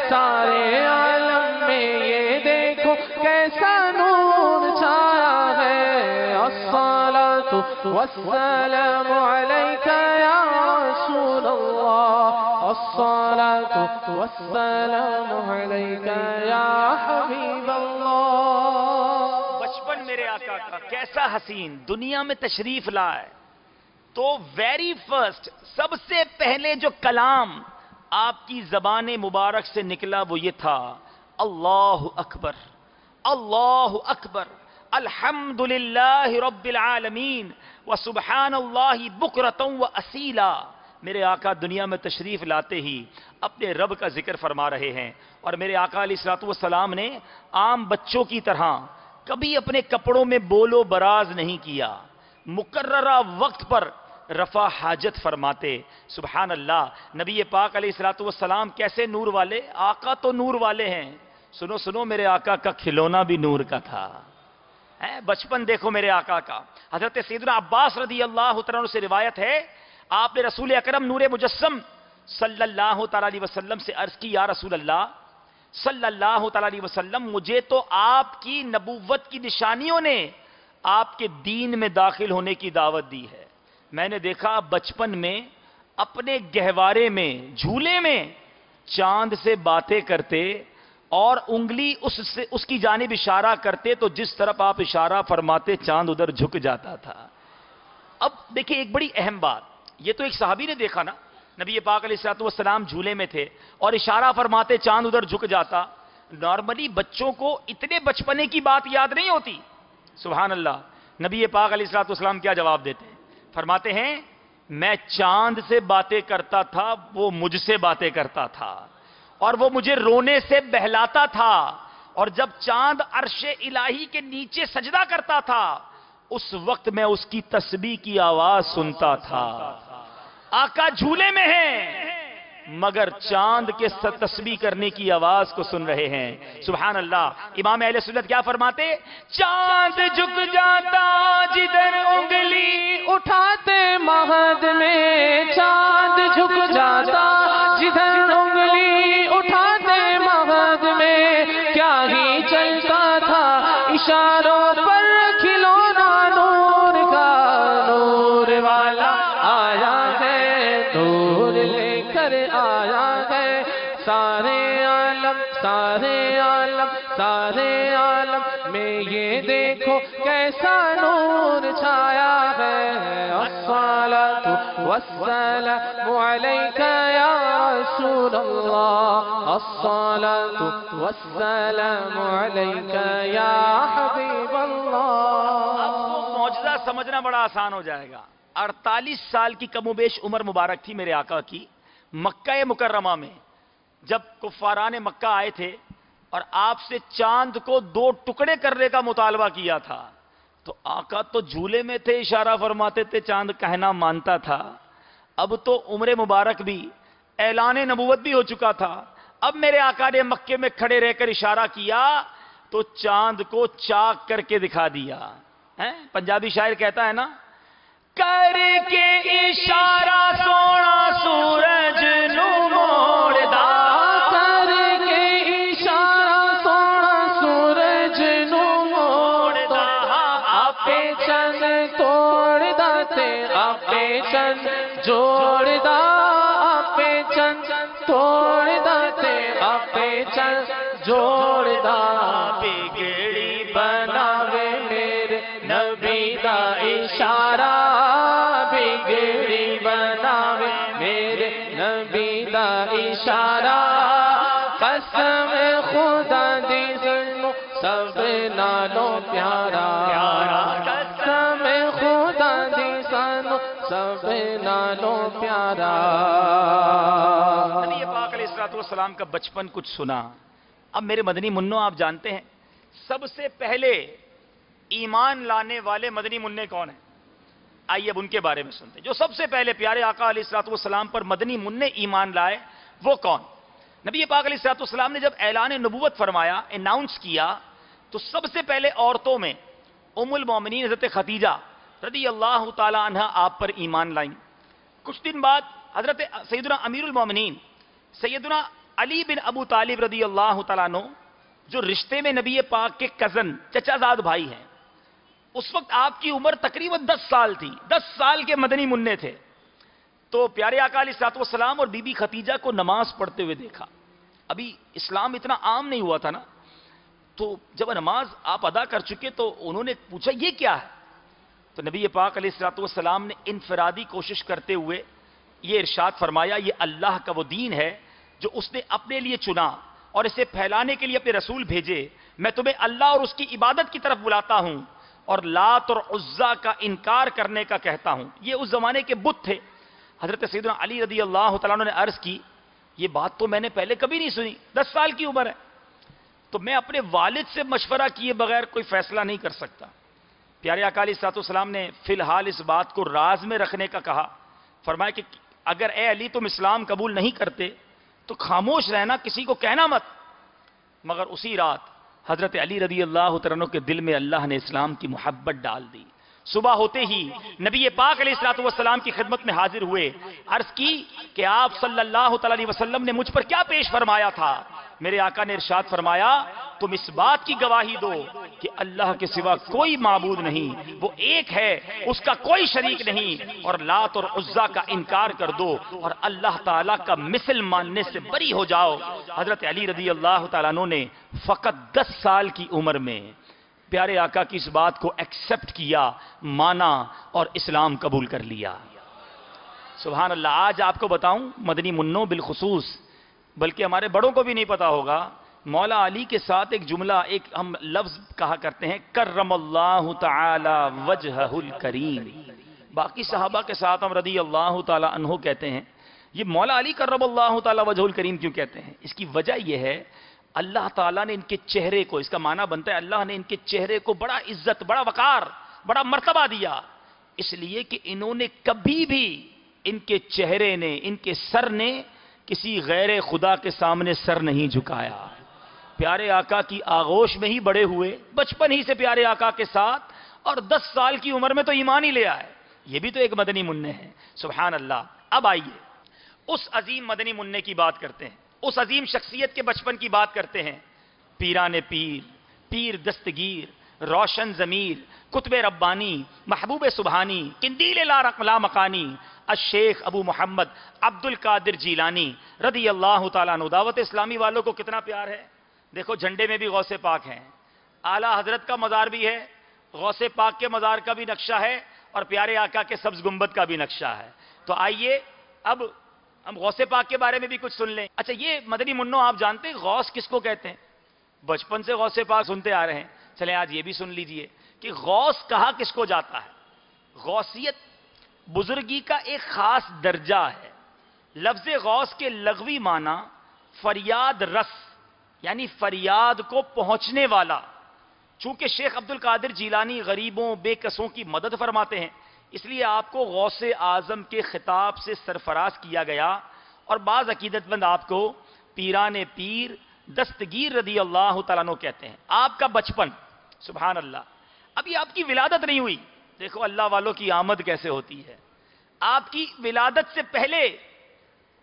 سارے عالم میں، یہ دیکھو کیسا نور چھایا ہے۔ الصلاۃ والسلام علیک یا رسول اللہ، الصلاۃ والسلام علیک یا حبیب اللہ۔ بچپن میرے آقا کا کیسا حسین دنیا میں تشریف لائے تو ویری فرسٹ سب سے پہلے جو کلام آپ کی زبان مبارک سے نکلا وہ یہ تھا اللہ اکبر، اللہ اکبر، الحمدللہ رب العالمین وسبحان اللہ بکرۃ و اصیلا۔ میرے آقا دنیا میں تشریف لاتے ہی اپنے رب کا ذکر فرما رہے ہیں، اور میرے آقا علیہ الصلوۃ والسلام نے عام بچوں کی طرح کبھی اپنے کپڑوں میں بول و براز نہیں کیا، مقررہ وقت پر رفع حاجت فرماتے۔ سبحان اللہ، نبی پاک علیہ الصلوۃ والسلام کیسے نور والے، آقا تو نور والے ہیں۔ سنو سنو، میرے آقا کا کھلونا بھی نور کا تھا۔ بچپن دیکھو میرے آقا کا۔ حضرت سیدنا عباس رضی اللہ تعالیٰ عنہ سے روایت ہے، آپ نے رسول اکرم نور مجسم صلی اللہ تعالیٰ علیہ وسلم سے عرض کی، یا رسول اللہ صلی اللہ تعالیٰ علیہ وسلم، مجھے تو آپ کی نبوت کی نشانیوں نے آپ کے دین میں داخل ہونے کی دعوت دی ہے۔ میں نے دیکھا بچپن میں اپنے گہوارے میں، جھولے میں چاند سے باتیں کرتے اور انگلی اس کی جانب اشارہ کرتے تو جس طرف آپ اشارہ فرماتے چاند ادھر جھک جاتا تھا۔ اب دیکھیں ایک بڑی اہم بات، یہ تو ایک صحابی نے دیکھا نا، نبی پاک علیہ الصلوۃ والسلام جھولے میں تھے اور اشارہ فرماتے چاند ادھر جھک جاتا۔ نارملی بچوں کو اتنے بچپنے کی بات یاد نہیں ہوتی۔ سبحان اللہ، نبی پاک علیہ الصلوۃ والسلام کیا جواب دیتے ہیں؟ فرماتے ہیں، میں چاند سے باتیں کرتا تھا، وہ مجھ سے باتیں کرتا تھا، اور وہ مجھے رونے سے بہلاتا تھا، اور جب چاند عرش الہی کے نیچے سجدہ کرتا تھا اس وقت میں اس کی تسبیح کی آواز سنتا تھا۔ آقا جھولے میں ہیں مگر چاند کے تسبیح کرنے کی آواز کو سن رہے ہیں۔ سبحان اللہ، امام اہل سنت کیا فرماتے؟ چاند جھک جاتا جدھر انگلی اٹھاتے مہد میں، چاند جھک جاتا جدھر انگلی اٹھاتے مہد میں، کیا ہی چلتا تھا اشاروں پر کھلونا نور کا، نور والا آیا ہے، نور لے کر آیا ہے، سارے عالم سارے عالم سارے عالم میں یہ دیکھو کیسا نور چھایا ہے۔ الصلاۃ والسلام علیک یا رسول اللہ، الصلاۃ والسلام علیک یا حبیب اللہ۔ اب وہ معجزہ سمجھنا بڑا آسان ہو جائے گا۔ 48 سال کی کم و بیش عمر مبارک تھی میرے آقا کی۔ مکہ مکرمہ میں جب کفاران مکہ آئے تھے اور آپ سے چاند کو 2 ٹکڑے کرنے کا مطالبہ کیا تھا تو آقا تو جھولے میں تھے، اشارہ فرماتے تھے، چاند کہنا مانتا تھا۔ اب تو عمر مبارک بھی، اعلان نبوت بھی ہو چکا تھا۔ اب میرے آقا نے مکے میں کھڑے رہ کر اشارہ کیا تو چاند کو چاک کر کے دکھا دیا۔ پنجابی شاعر کہتا ہے نا، کر کے اشارہ سونا سورج نو موڑدا، کر کے اشارہ سونا سورج نو موڑدا، آپے چند توڑدا تے آپے چند جوڑدا، آپے چند توڑدا تے آپے چند جوڑدا، بگڑی بناوے میرے نبی دا اشارہ، بگڑی بناوے میرے نبی دا اشارہ، قسم خدا دی سنو سب نالوں پیارا، قسم خدا دی سنو سب نالوں پیارا۔ نبی پاک علیہ الصلوۃ والسلام کا بچپن کچھ سنا۔ اب میرے مدنی منوں، آپ جانتے ہیں سب سے پہلے ایمان لانے والے مدنی منع کون ہیں؟ آئیے اب ان کے بارے میں سنتے ہیں۔ جو سب سے پہلے پیارے آقا علیہ الصلوۃ والسلام پر مدنی منع ایمان لائے وہ کون؟ نبی پاک علیہ الصلوۃ والسلام نے جب اعلان نبوت فرمایا، اناؤنس کیا، تو سب سے پہلے عورتوں میں ام المومنین حضرت خدیجہ رضی اللہ تعالی عنہا آپ پر ایمان لائیں۔ کچھ دن بعد حضرت سیدنا امیر المومنین سیدنا علی بن ابو طالب رضی اللہ تعالیٰ عنہ، جو رشتے میں نبی پاک کے کزن چچا زاد بھائی ہیں، اس وقت آپ کی عمر تقریباً 10 سال تھی، 10 سال کے مدنی منع تھے۔ تو پیارے آقا علیہ الصلوۃ والسلام اور بی بی خدیجہ کو نماز پڑھتے ہوئے دیکھا۔ ابھی اسلام اتنا عام نہیں ہوا تھا نا، تو جب نماز آپ ادا کر چکے تو انہوں نے پوچھا یہ کیا ہے؟ تو نبی پاک علیہ الصلوۃ والسلام نے انفرادی کوشش کرتے ہوئے یہ ارشاد فرمایا، یہ اللہ کا وہ دین ہے جو اس نے اپنے لیے چنا اور اسے پھیلانے کے لیے اپنے رسول بھیجے۔ میں تمہیں اللہ اور اس کی عبادت کی طرف بلاتا ہوں اور لات اور عزا کا انکار کرنے کا کہتا ہوں۔ یہ اس زمانے کے بت تھے۔ حضرت سیدنا علی رضی اللہ تعالیٰ عنہ نے عرض کی یہ بات تو میں نے پہلے کبھی نہیں سنی، 10 سال کی عمر ہے تو میں اپنے والد سے مشورہ کیے بغیر کوئی فیصلہ نہیں کر سکتا۔ پیارے آقا علیہ الصلوۃ والسلام نے فی الحال اس بات کو راز میں رکھنے کا کہا، فرمایا کہ اگر اے علی تم اسلام قبول نہیں کرتے تو خاموش رہنا، کسی کو کہنا مت۔ مگر اسی رات حضرت علی رضی اللہ تعالیٰ عنہ کے دل میں اللہ نے اسلام کی محبت ڈال دی۔ صبح ہوتے ہی نبی پاک علیہ الصلوۃ والسلام کی خدمت میں حاضر ہوئے، عرض کی کہ آپ صلی اللہ تعالی علیہ وسلم نے مجھ پر کیا پیش فرمایا تھا؟ میرے آقا نے ارشاد فرمایا تم اس بات کی گواہی دو کہ اللہ کے سوا کوئی معبود نہیں، وہ ایک ہے، اس کا کوئی شریک نہیں، اور لات اور عزا کا انکار کر دو اور اللہ تعالیٰ کا مثل ماننے سے بری ہو جاؤ۔ حضرت علی رضی اللہ تعالیٰ عنہ نے فقط 10 سال کی عمر میں پیارے آقا کی اس بات کو ایکسپٹ کیا، مانا اور اسلام قبول کر لیا۔ سبحان اللہ۔ آج آپ کو بتاؤں مدنی منوں بالخصوص، بلکہ ہمارے بڑوں کو بھی نہیں پتا ہوگا، مولا علی کے ساتھ ایک جملہ، ایک ہم لفظ کہا کرتے ہیں کرم اللہ تعالی وجہہ الکریم۔ باقی صحابہ کے ساتھ ہم رضی اللہ تعالی عنہ کہتے ہیں، یہ مولا علی کرم اللہ تعالی وجہہ الکریم کیوں کہتے ہیں؟ اس کی وجہ یہ ہے اللہ تعالیٰ نے ان کے چہرے کو، اس کا معنی بنتا ہے اللہ نے ان کے چہرے کو بڑا عزت، بڑا وقار، بڑا مرتبہ دیا، اس لیے کہ انہوں نے کبھی بھی، ان کے چہرے نے، ان کے سر نے کسی غیر خدا کے سامنے سر نہیں جھکایا۔ پیارے آقا کی آغوش میں ہی بڑے ہوئے، بچپن ہی سے پیارے آقا کے ساتھ، اور 10 سال کی عمر میں تو ایمان ہی لے آئے۔ یہ بھی تو ایک مدنی منع ہے۔ سبحان اللہ۔ اب آئیے اس عظیم مدنی منع کی بات کرتے ہیں، اس عظیم شخصیت کے بچپن کی بات کرتے ہیں۔ پیران پیر، پیر دستگیر، روشن ضمیر، کتب ربانی، محبوب سبحانی، قندیل لا مکانی، الشیخ ابو محمد عبد القادر جیلانی رضی اللہ تعالیٰ عنہ۔ دعوت اسلامی والوں کو کتنا پیار ہے، دیکھو جھنڈے میں بھی غوث پاک ہیں، اعلیٰ حضرت کا مزار بھی ہے، غوث پاک کے مزار کا بھی نقشہ ہے، اور پیارے آقا کے سبز گنبد کا بھی نقشہ ہے۔ تو آئیے اب ہم غوث پاک کے بارے میں بھی کچھ سن لیں۔ اچھا یہ مدنی منوں آپ جانتے ہیں غوث کس کو کہتے ہیں؟ بچپن سے غوث پاک سنتے آ رہے ہیں، چلیں آج یہ بھی سن لیجئے کہ غوث کہا کس کو جاتا ہے۔ غوثیت بزرگی کا ایک خاص درجہ ہے۔ لفظ غوث کے لغوی معنی فریاد رس، یعنی فریاد کو پہنچنے والا۔ چونکہ شیخ عبد القادر جیلانی غریبوں بے کسوں کی مدد فرماتے ہیں، اس لیے آپ کو غوث اعظم کے خطاب سے سرفراز کیا گیا، اور بعض عقیدت مند آپ کو پیران پیر دستگیر رضی اللہ تعالیٰ عنہ کہتے ہیں۔ آپ کا بچپن، سبحان اللہ، ابھی آپ کی ولادت نہیں ہوئی، دیکھو اللہ والوں کی آمد کیسے ہوتی ہے۔ آپ کی ولادت سے پہلے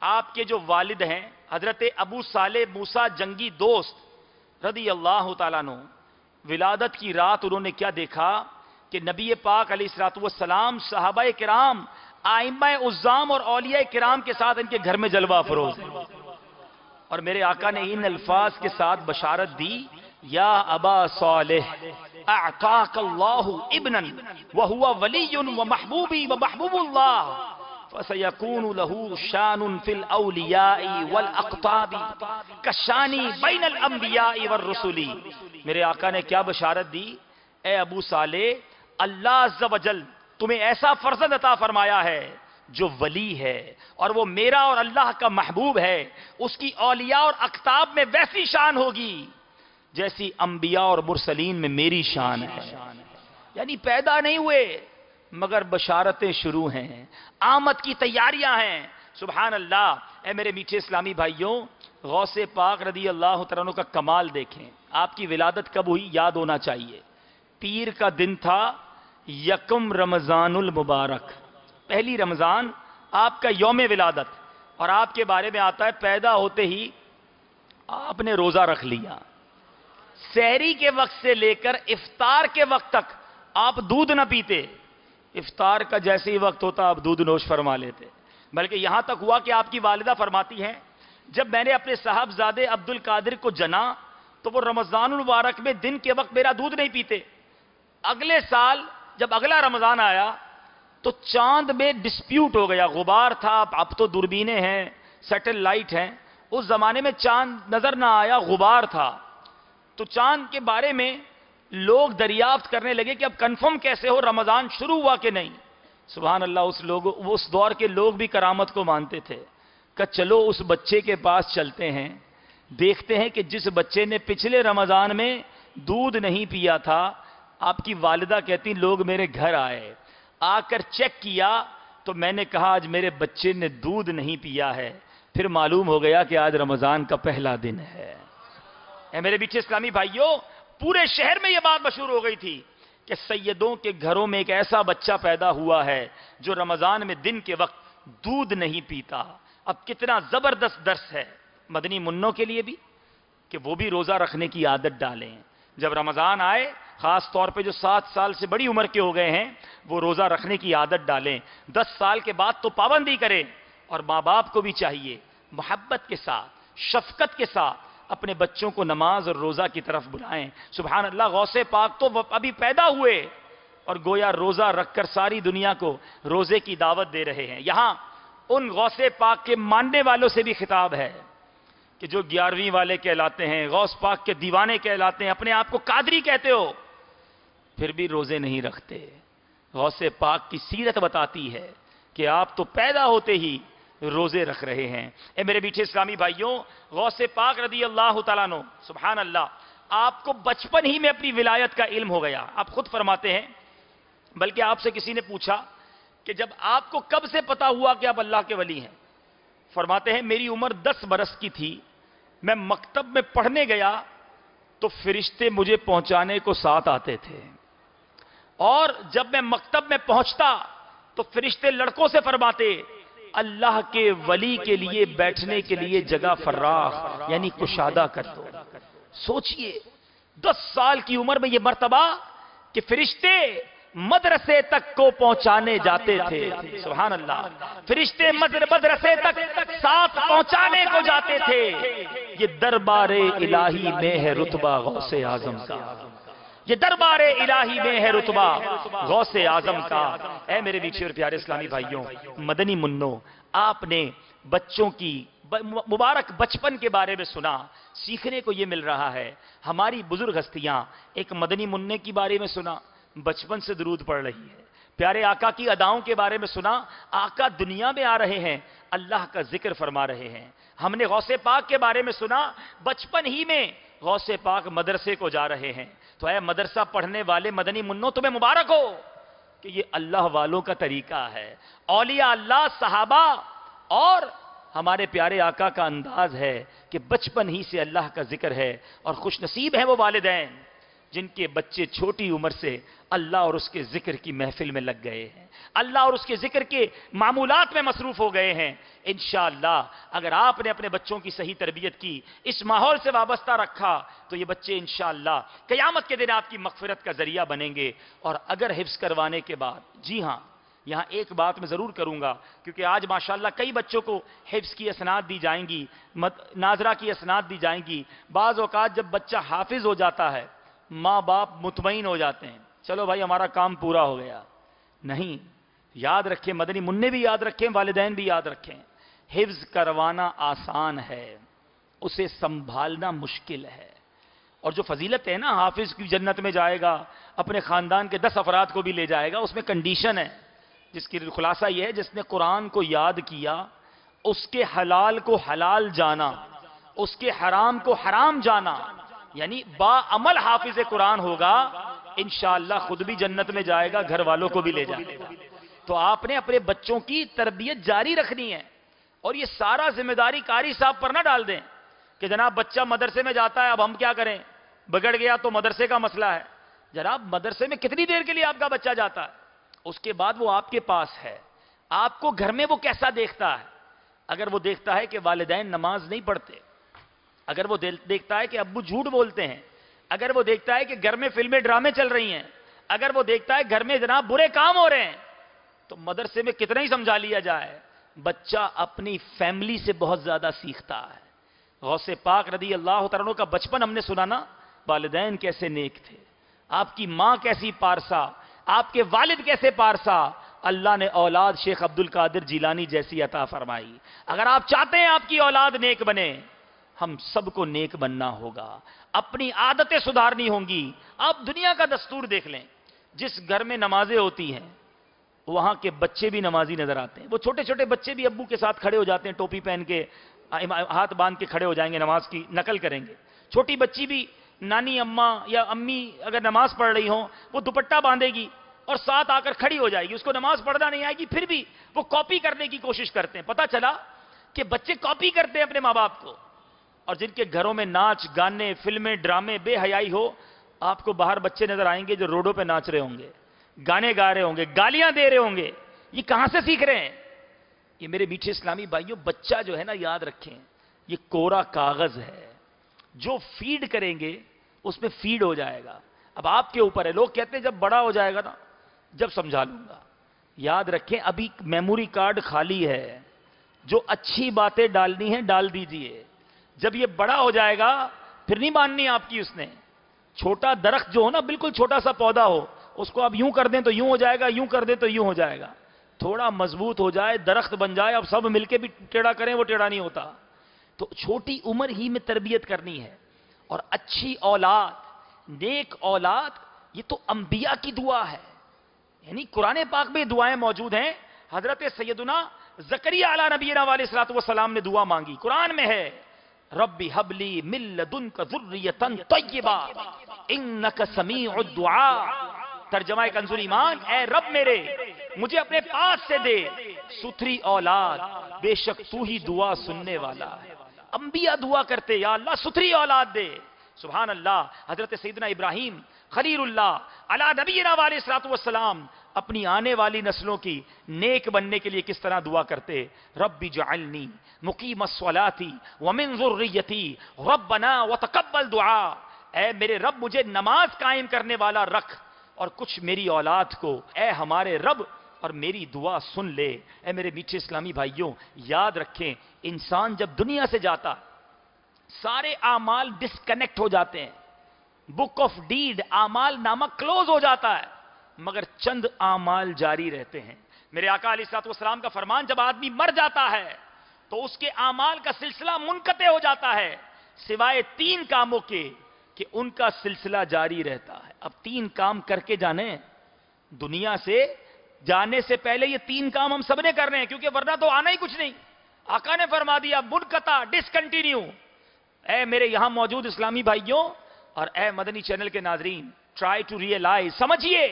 آپ کے جو والد ہیں حضرت ابو صالح موسیٰ جنگی دوست رضی اللہ تعالیٰ عنہ، ولادت کی رات انہوں نے کیا دیکھا کہ نبی پاک علیہ الصلوۃ والسلام، صحابہ کرام، ائمہ اعظام اور اولیاء کرام کے ساتھ ان کے گھر میں جلوہ افروز ہیں، اور میرے آقا نے ان الفاظ کے ساتھ بشارت دی، یا ابا صالح اعطاک اللہ ابنا وہو ولی ومحبوبی ومحبوب اللہ فسیکون له شان فی الاولیاء والاقطاب کشانی بین الانبیاء والرسل۔ میرے آقا نے کیا بشارت دی؟ اے ابو صالح، اللہ عز و جل تمہیں ایسا فرزند عطا فرمایا ہے جو ولی ہے، اور وہ میرا اور اللہ کا محبوب ہے، اس کی اولیاء اور اقطاب میں ویسی شان ہوگی جیسی انبیاء اور مرسلین میں میری شان ہے۔ یعنی پیدا نہیں ہوئے مگر بشارتیں شروع ہیں، آمد کی تیاریاں ہیں۔ سبحان اللہ۔ اے میرے میٹھے اسلامی بھائیوں، غوث پاک رضی اللہ تعالیٰ عنہ کا کمال دیکھیں۔ آپ کی ولادت کب ہوئی یاد ہونا چاہیے، پیر کا دن تھا 1 رمضان المبارک، پہلی رمضان آپ کا یوم ولادت، اور آپ کے بارے میں آتا ہے پیدا ہوتے ہی آپ نے روزہ رکھ لیا، سحری کے وقت سے لے کر افطار کے وقت تک آپ دودھ نہ پیتے، افطار کا جیسے ہی وقت ہوتا آپ دودھ نوش فرما لیتے، بلکہ یہاں تک ہوا کہ آپ کی والدہ فرماتی ہیں جب میں نے اپنے صاحبزادے عبد القادر کو جنا تو وہ رمضان المبارک میں دن کے وقت میرا دودھ نہیں پیتے۔ اگلے سال جب اگلا رمضان آیا تو چاند میں ڈسپیوٹ ہو گیا، غبار تھا، اب تو دوربینیں ہیں، سیٹلائٹ ہیں، اس زمانے میں چاند نظر نہ آیا، غبار تھا، تو چاند کے بارے میں لوگ دریافت کرنے لگے کہ اب کنفرم کیسے ہو رمضان شروع ہوا کہ نہیں۔ سبحان اللہ، اس دور کے لوگ بھی کرامت کو مانتے تھے کہ چلو اس بچے کے پاس چلتے ہیں، دیکھتے ہیں کہ جس بچے نے پچھلے رمضان میں دودھ نہیں پیا تھا، آپ کی والدہ کہتی لوگ میرے گھر آئے، آ کر چیک کیا تو میں نے کہا آج میرے بچے نے دودھ نہیں پیا ہے، پھر معلوم ہو گیا کہ آج رمضان کا پہلا دن ہے۔ اے میرے بیچے اسلامی بھائیوں، پورے شہر میں یہ بات مشہور ہو گئی تھی کہ سیدوں کے گھروں میں ایک ایسا بچہ پیدا ہوا ہے جو رمضان میں دن کے وقت دودھ نہیں پیتا۔ اب کتنا زبردست درس ہے مدنی منوں کے لیے بھی کہ وہ بھی روزہ رکھنے کی عادت ڈالیں۔ جب رمضان آئے، خاص طور پہ جو 7 سال سے بڑی عمر کے ہو گئے ہیں، وہ روزہ رکھنے کی عادت ڈالیں۔ 10 سال کے بعد تو پابندی کریں، اور ماں باپ کو بھی چاہیے محبت کے ساتھ، شفقت کے ساتھ اپنے بچوں کو نماز اور روزہ کی طرف بلائیں۔ سبحان اللہ، غوث پاک تو ابھی پیدا ہوئے اور گویا روزہ رکھ کر ساری دنیا کو روزے کی دعوت دے رہے ہیں۔ یہاں ان غوث پاک کے ماننے والوں سے بھی خطاب ہے کہ جو 11ویں والے کہلاتے ہیں، غوث پاک کے دیوانے کہلاتے ہیں، اپنے آپ کو قادری کہتے ہو، پھر بھی روزے نہیں رکھتے۔ غوث پاک کی سیرت بتاتی ہے کہ آپ تو پیدا ہوتے ہی روزے رکھ رہے ہیں۔ اے میرے بیٹھے اسلامی بھائیوں، غوث پاک رضی اللہ تعالیٰ عنہ، سبحان اللہ، آپ کو بچپن ہی میں اپنی ولایت کا علم ہو گیا۔ آپ خود فرماتے ہیں، بلکہ آپ سے کسی نے پوچھا کہ جب آپ کو کب سے پتا ہوا کہ آپ اللہ کے ولی ہیں؟ فرماتے ہیں میری عمر 10 برس کی تھی، میں مکتب میں پڑھنے گیا تو فرشتے مجھے پہنچانے کو ساتھ آتے تھے، اور جب میں مکتب میں پہنچتا تو فرشتے لڑکوں سے فرماتے اللہ کے ولی کے لیے بیٹھنے کے لیے جگہ فراخ، یعنی کشادہ کر دو۔ سوچئے 10 سال کی عمر میں یہ مرتبہ کہ فرشتے مدرسے تک کو پہنچانے جاتے تھے۔ سبحان اللہ، فرشتے مدرسے تک ساتھ پہنچانے کو جاتے تھے۔ یہ دربار الہی میں ہے رتبہ غوث اعظم کا، یہ دربار الہی میں ہے رتبہ غوث اعظم کا۔ اے میرے بیچے اور پیارے اسلامی بھائیوں، مدنی منوں، آپ نے بچوں کی مبارک بچپن کے بارے میں سنا، سیکھنے کو یہ مل رہا ہے۔ ہماری بزرگ ہستیاں، ایک مدنی منع کے بارے میں سنا، بچپن سے درود پڑھ رہی ہے۔ پیارے آقا کی اداؤں کے بارے میں سنا، آقا دنیا میں آ رہے ہیں، اللہ کا ذکر فرما رہے ہیں۔ ہم نے غوث پاک کے بارے میں سنا، بچپن ہی میں غوث پاک مدرسے کو جا رہے ہیں۔ تو اے مدرسہ پڑھنے والے مدنی منوں، تمہیں مبارک ہو کہ یہ اللہ والوں کا طریقہ ہے، اولیاء اللہ، صحابہ اور ہمارے پیارے آقا کا انداز ہے کہ بچپن ہی سے اللہ کا ذکر ہے۔ اور خوش نصیب ہیں وہ والدین جن کے بچے چھوٹی عمر سے اللہ اور اس کے ذکر کی محفل میں لگ گئے ہیں، اللہ اور اس کے ذکر کے معمولات میں مصروف ہو گئے ہیں۔ انشاءاللہ اگر آپ نے اپنے بچوں کی صحیح تربیت کی، اس ماحول سے وابستہ رکھا، تو یہ بچے انشاءاللہ قیامت کے دن آپ کی مغفرت کا ذریعہ بنیں گے۔ اور اگر حفظ کروانے کے بعد، جی ہاں، یہاں ایک بات میں ضرور کروں گا، کیونکہ آج ماشاءاللہ کئی بچوں کو حفظ کی اسناد دی جائیں گی، ناظرہ کی اسناد دی جائیں گی۔ بعض اوقات جب بچہ حافظ ہو جاتا ہے، ماں باپ مطمئن ہو جاتے ہیں، چلو بھائی ہمارا کام پورا ہو گیا۔ نہیں، یاد رکھیں، مدنی منع بھی یاد رکھیں، والدین بھی یاد رکھیں، حفظ کروانا آسان ہے، اسے سنبھالنا مشکل ہے۔ اور جو فضیلت ہے نا، حافظ کی جنت میں جائے گا، اپنے خاندان کے 10 افراد کو بھی لے جائے گا، اس میں کنڈیشن ہے، جس کی خلاصہ یہ ہے، جس نے قرآن کو یاد کیا، اس کے حلال کو حلال جانا، اس کے حرام کو حرام جانا، یعنی با عمل حافظ قرآن ہوگا، انشاءاللہ خود بھی جنت میں جائے گا، گھر والوں کو بھی لے جائے گا۔ تو آپ نے اپنے بچوں کی تربیت جاری رکھنی ہے، اور یہ سارا ذمہ داری قاری صاحب پر نہ ڈال دیں کہ جناب بچہ مدرسے میں جاتا ہے، اب ہم کیا کریں، بگڑ گیا تو مدرسے کا مسئلہ ہے۔ جناب مدرسے میں کتنی دیر کے لیے آپ کا بچہ جاتا ہے، اس کے بعد وہ آپ کے پاس ہے، آپ کو گھر میں وہ کیسا دیکھتا ہے۔ اگر وہ دیکھتا ہے کہ والدین نماز نہیں پڑھتے، اگر وہ دیکھتا ہے کہ ابو جھوٹ بولتے ہیں، اگر وہ دیکھتا ہے کہ گھر میں فلمیں ڈرامے چل رہی ہیں، اگر وہ دیکھتا ہے گھر میں جناب برے کام ہو رہے ہیں، تو مدرسے میں کتنا ہی سمجھا لیا جائے، بچہ اپنی فیملی سے بہت زیادہ سیکھتا ہے۔ غوث پاک رضی اللہ تعالیٰ عنہ کا بچپن ہم نے سنا نا، والدین کیسے نیک تھے، آپ کی ماں کیسی پارسا، آپ کے والد کیسے پارسا، اللہ نے اولاد شیخ عبد القادر جیلانی جیسی عطا فرمائی۔ اگر آپ چاہتے ہیں آپ کی اولاد نیک بنے، ہم سب کو نیک بننا ہوگا، اپنی عادتیں سدھارنی ہوں گی۔ آپ دنیا کا دستور دیکھ لیں، جس گھر میں نمازیں ہوتی ہیں، وہاں کے بچے بھی نمازی نظر آتے ہیں. وہ چھوٹے چھوٹے بچے بھی ابو کے ساتھ کھڑے ہو جاتے ہیں, ٹوپی پہن کے ہاتھ باندھ کے کھڑے ہو جائیں گے, نماز کی نقل کریں گے. چھوٹی بچی بھی نانی اماں یا امی اگر نماز پڑھ رہی ہوں وہ دوپٹہ باندھے گی اور ساتھ آ کر کھڑی ہو جائے گی. اس کو نماز پڑھنا نہیں آئے گی, پھر بھی وہ کاپی کرنے کی کوشش کرتے ہیں. پتہ چلا کہ بچے کاپی کرتے ہیں اپنے ماں باپ کو. اور جن کے گھروں میں ناچ گانے فلمیں ڈرامے بے حیائی ہو, آپ کو باہر بچے نظر آئیں گے جو روڈوں پہ ناچ رہے ہوں گے, گانے گا رہے ہوں گے, گالیاں دے رہے ہوں گے. یہ کہاں سے سیکھ رہے ہیں؟ یہ میرے میٹھے اسلامی بھائیوں, بچہ جو ہے نا, یاد رکھیں یہ کورا کاغذ ہے, جو فیڈ کریں گے اس میں فیڈ ہو جائے گا. اب آپ کے اوپر ہے. لوگ کہتے ہیں جب بڑا ہو جائے گا نا جب سمجھا لوں گا. یاد رکھیں ابھی میموری کارڈ خالی ہے, جو اچھی باتیں ڈالنی ہیں ڈال دیجئے. جب یہ بڑا ہو جائے گا پھر نہیں ماننی آپ کی اس نے. چھوٹا درخت جو ہو نا, بالکل چھوٹا سا پودا ہو, اس کو آپ یوں کر دیں تو یوں ہو جائے گا, یوں کر دیں تو یوں ہو جائے گا. تھوڑا مضبوط ہو جائے, درخت بن جائے, اب سب مل کے بھی ٹیڑھا کریں وہ ٹیڑھا نہیں ہوتا. تو چھوٹی عمر ہی میں تربیت کرنی ہے. اور اچھی اولاد, نیک اولاد, یہ تو انبیاء کی دعا ہے. یعنی قرآن پاک میں دعائیں موجود ہیں. حضرت سیدنا زکریا علیہ نبینا علیہ الصلوۃ والسلام نے دعا مانگی, قرآن میں ہے ربی حبلی من لدنک ذریۃ طیبہ انک سمیع الدعاء. ترجمہ کنز ایمان, اے رب میرے مجھے اپنے پاس سے دے ستھری اولاد, بے شک تو ہی دعا سننے والا ہے. انبیاء دعا کرتے یا اللہ ستھری اولاد دے. سبحان اللہ. حضرت سیدنا ابراہیم خلیل اللہ علی نبینا علیہ الصلوۃ والسلام اپنی آنے والی نسلوں کی نیک بننے کے لیے کس طرح دعا کرتے, رب اجعلنی مقیم الصلاۃ ومن ذریتی ربنا وتقبل دعاء. اے میرے رب مجھے نماز قائم کرنے والا رکھ اور کچھ میری اولاد کو اے ہمارے رب اور میری دعا سن لے. اے میرے میٹھے اسلامی بھائیوں, یاد رکھیں انسان جب دنیا سے جاتا سارے اعمال ڈسکنیکٹ ہو جاتے ہیں. بک آف ڈیڈ اعمال نامہ کلوز ہو جاتا ہے, مگر چند اعمال جاری رہتے ہیں. میرے آقا علیہ الصلوۃ والسلام کا فرمان, جب آدمی مر جاتا ہے تو اس کے اعمال کا سلسلہ منقطع ہو جاتا ہے سوائے 3 کاموں کے کہ ان کا سلسلہ جاری رہتا ہے. اب 3 کام کر کے جانے, دنیا سے جانے سے پہلے یہ 3 کام ہم سب نے کرنے ہیں, کیونکہ ورنہ تو آنا ہی کچھ نہیں. آقا نے فرما دیا منقطع, ڈسکنٹینیو. اے میرے یہاں موجود اسلامی بھائیوں اور اے مدنی چینل کے ناظرین, ٹرائی ٹو ریئلائز, سمجھیے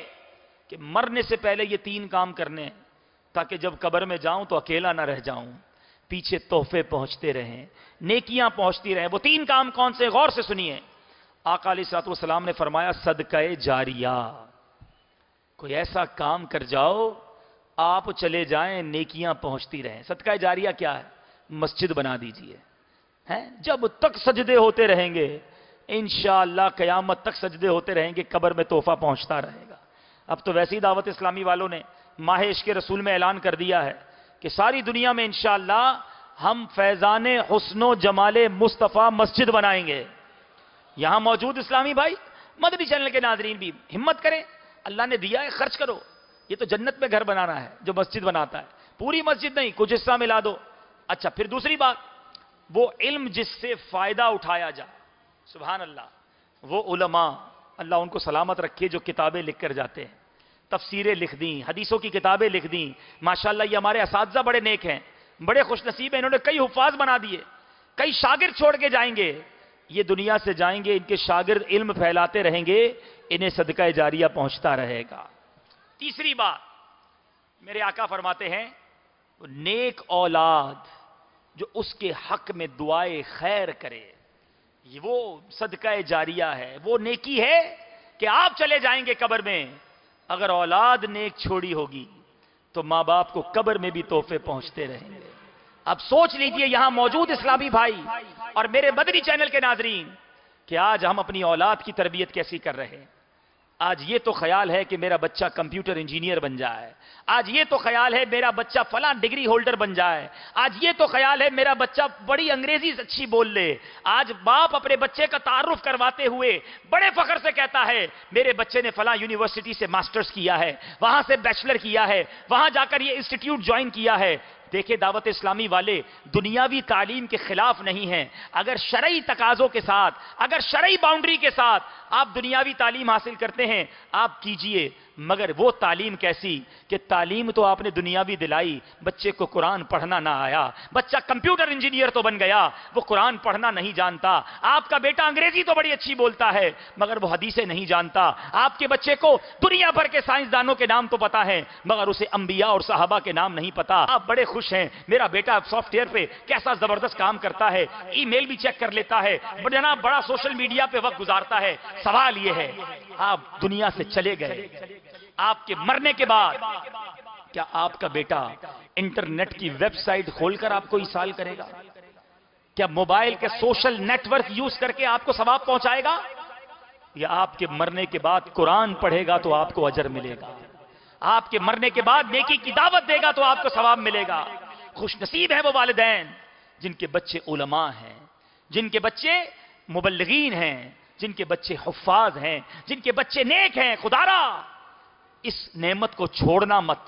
کہ مرنے سے پہلے یہ 3 کام کرنے ہیں تاکہ جب قبر میں جاؤں تو اکیلا نہ رہ جاؤں, پیچھے تحفے پہنچتے رہیں, نیکیاں پہنچتی رہیں. وہ 3 کام کون سے, غور سے سنیے. آقا علیہ الصلوۃ والسلام نے فرمایا صدقہ جاریہ. کوئی ایسا کام کر جاؤ آپ چلے جائیں نیکیاں پہنچتی رہیں. صدقہ جاریہ کیا ہے؟ مسجد بنا دیجئے, جب تک سجدے ہوتے رہیں گے انشاءاللہ قیامت تک سجدے ہوتے رہیں گے, قبر میں تحفہ پہنچتا رہے گا. اب تو ویسی دعوت اسلامی والوں نے ماہ عشق رسول میں اعلان کر دیا ہے کہ ساری دنیا میں انشاءاللہ ہم فیضان حسن و جمال مصطفیٰ مسجد بنائیں گے. یہاں موجود اسلامی بھائی, مدنی چینل کے ناظرین بھی ہمت کریں, اللہ نے دیا ہے خرچ کرو. یہ تو جنت میں گھر بنانا ہے جو مسجد بناتا ہے, پوری مسجد نہیں, کچھ حصہ ملا دو. اچھا پھر دوسری بات, وہ علم جس سے فائدہ اٹھایا جائے. سبحان اللہ, وہ علماء اللہ ان کو سلامت رکھے جو کتابیں لکھ کر جاتے ہیں, تفسیریں لکھ دیں, حدیثوں کی کتابیں لکھ دیں. ماشاءاللہ یہ ہمارے اساتذہ بڑے نیک ہیں, بڑے خوش نصیب ہیں, انہوں نے کئی حفاظ بنا دیے, کئی شاگرد چھوڑ کے جائیں گے. یہ دنیا سے جائیں گے, ان کے شاگرد علم پھیلاتے رہیں گے, انہیں صدقہ جاریہ پہنچتا رہے گا. تیسری بات, میرے آقا فرماتے ہیں نیک اولاد جو اس کے حق میں دعائے خیر کرے, یہ وہ صدقہ جاریہ ہے, وہ نیکی ہے کہ آپ چلے جائیں گے قبر میں, اگر اولاد نیک چھوڑی ہوگی تو ماں باپ کو قبر میں بھی تحفے پہنچتے رہیں گے. اب سوچ لیجئے یہاں موجود اسلامی بھائی اور میرے مدنی چینل کے ناظرین کہ آج ہم اپنی اولاد کی تربیت کیسی کر رہے ہیں. آج یہ تو خیال ہے کہ میرا بچہ کمپیوٹر انجینئر بن جائے, آج یہ تو خیال ہے میرا بچہ فلاں ڈگری ہولڈر بن جائے, آج یہ تو خیال ہے میرا بچہ بڑی انگریزی اچھی بول لے. آج باپ اپنے بچے کا تعارف کرواتے ہوئے بڑے فخر سے کہتا ہے میرے بچے نے فلاں یونیورسٹی سے ماسٹرز کیا ہے, وہاں سے بیچلر کیا ہے, وہاں جا کر یہ انسٹیٹیوٹ جوائن کیا ہے. دیکھیں دعوت اسلامی والے دنیاوی تعلیم کے خلاف نہیں ہیں. اگر شرعی تقاضوں کے ساتھ, اگر شرعی باؤنڈری کے ساتھ آپ دنیاوی تعلیم حاصل کرتے ہیں آپ کیجئے, مگر وہ تعلیم کیسی کہ تعلیم تو آپ نے دنیاوی دلائی، بچے کو قرآن پڑھنا نہ آیا، بچہ کمپیوٹر انجینئر تو بن گیا، وہ قرآن پڑھنا نہیں جانتا۔ آپ کا بیٹا انگریزی تو بڑی اچھی بولتا ہے مگر وہ حدیثیں نہیں جانتا۔ آپ کے بچے کو دنیا بھر کے سائنسدانوں کے نام تو پتا ہے مگر اسے انبیاء اور صحابہ کے نام نہیں پتا۔ آپ بڑے خوش ہیں میرا بیٹا سافٹ ویئر پہ کیسا زبردست کام کرتا ہے، ای میل بھی چیک کر لیتا ہے، جناب بڑا سوشل میڈیا پہ وقت گزارتا ہے۔ سوال یہ ہے آپ دنیا سے چلے گئے، آپ کے مرنے کے بعد کیا آپ کا بیٹا انٹرنیٹ کی ویب سائٹ کھول کر آپ کو ایصال کرے گا؟ کیا موبائل کے سوشل نیٹ ورک یوز کر کے آپ کو ثواب پہنچائے گا؟ یا آپ کے مرنے کے بعد قرآن پڑھے گا تو آپ کو اجر ملے گا، آپ کے مرنے کے بعد نیکی کی دعوت دے گا تو آپ کو ثواب ملے گا؟ خوش نصیب ہے وہ والدین جن کے بچے علماء ہیں، جن کے بچے مبلغین ہیں، جن کے بچے حفاظ ہیں، جن کے بچے نیک ہیں۔ خدارا اس نعمت کو چھوڑنا مت۔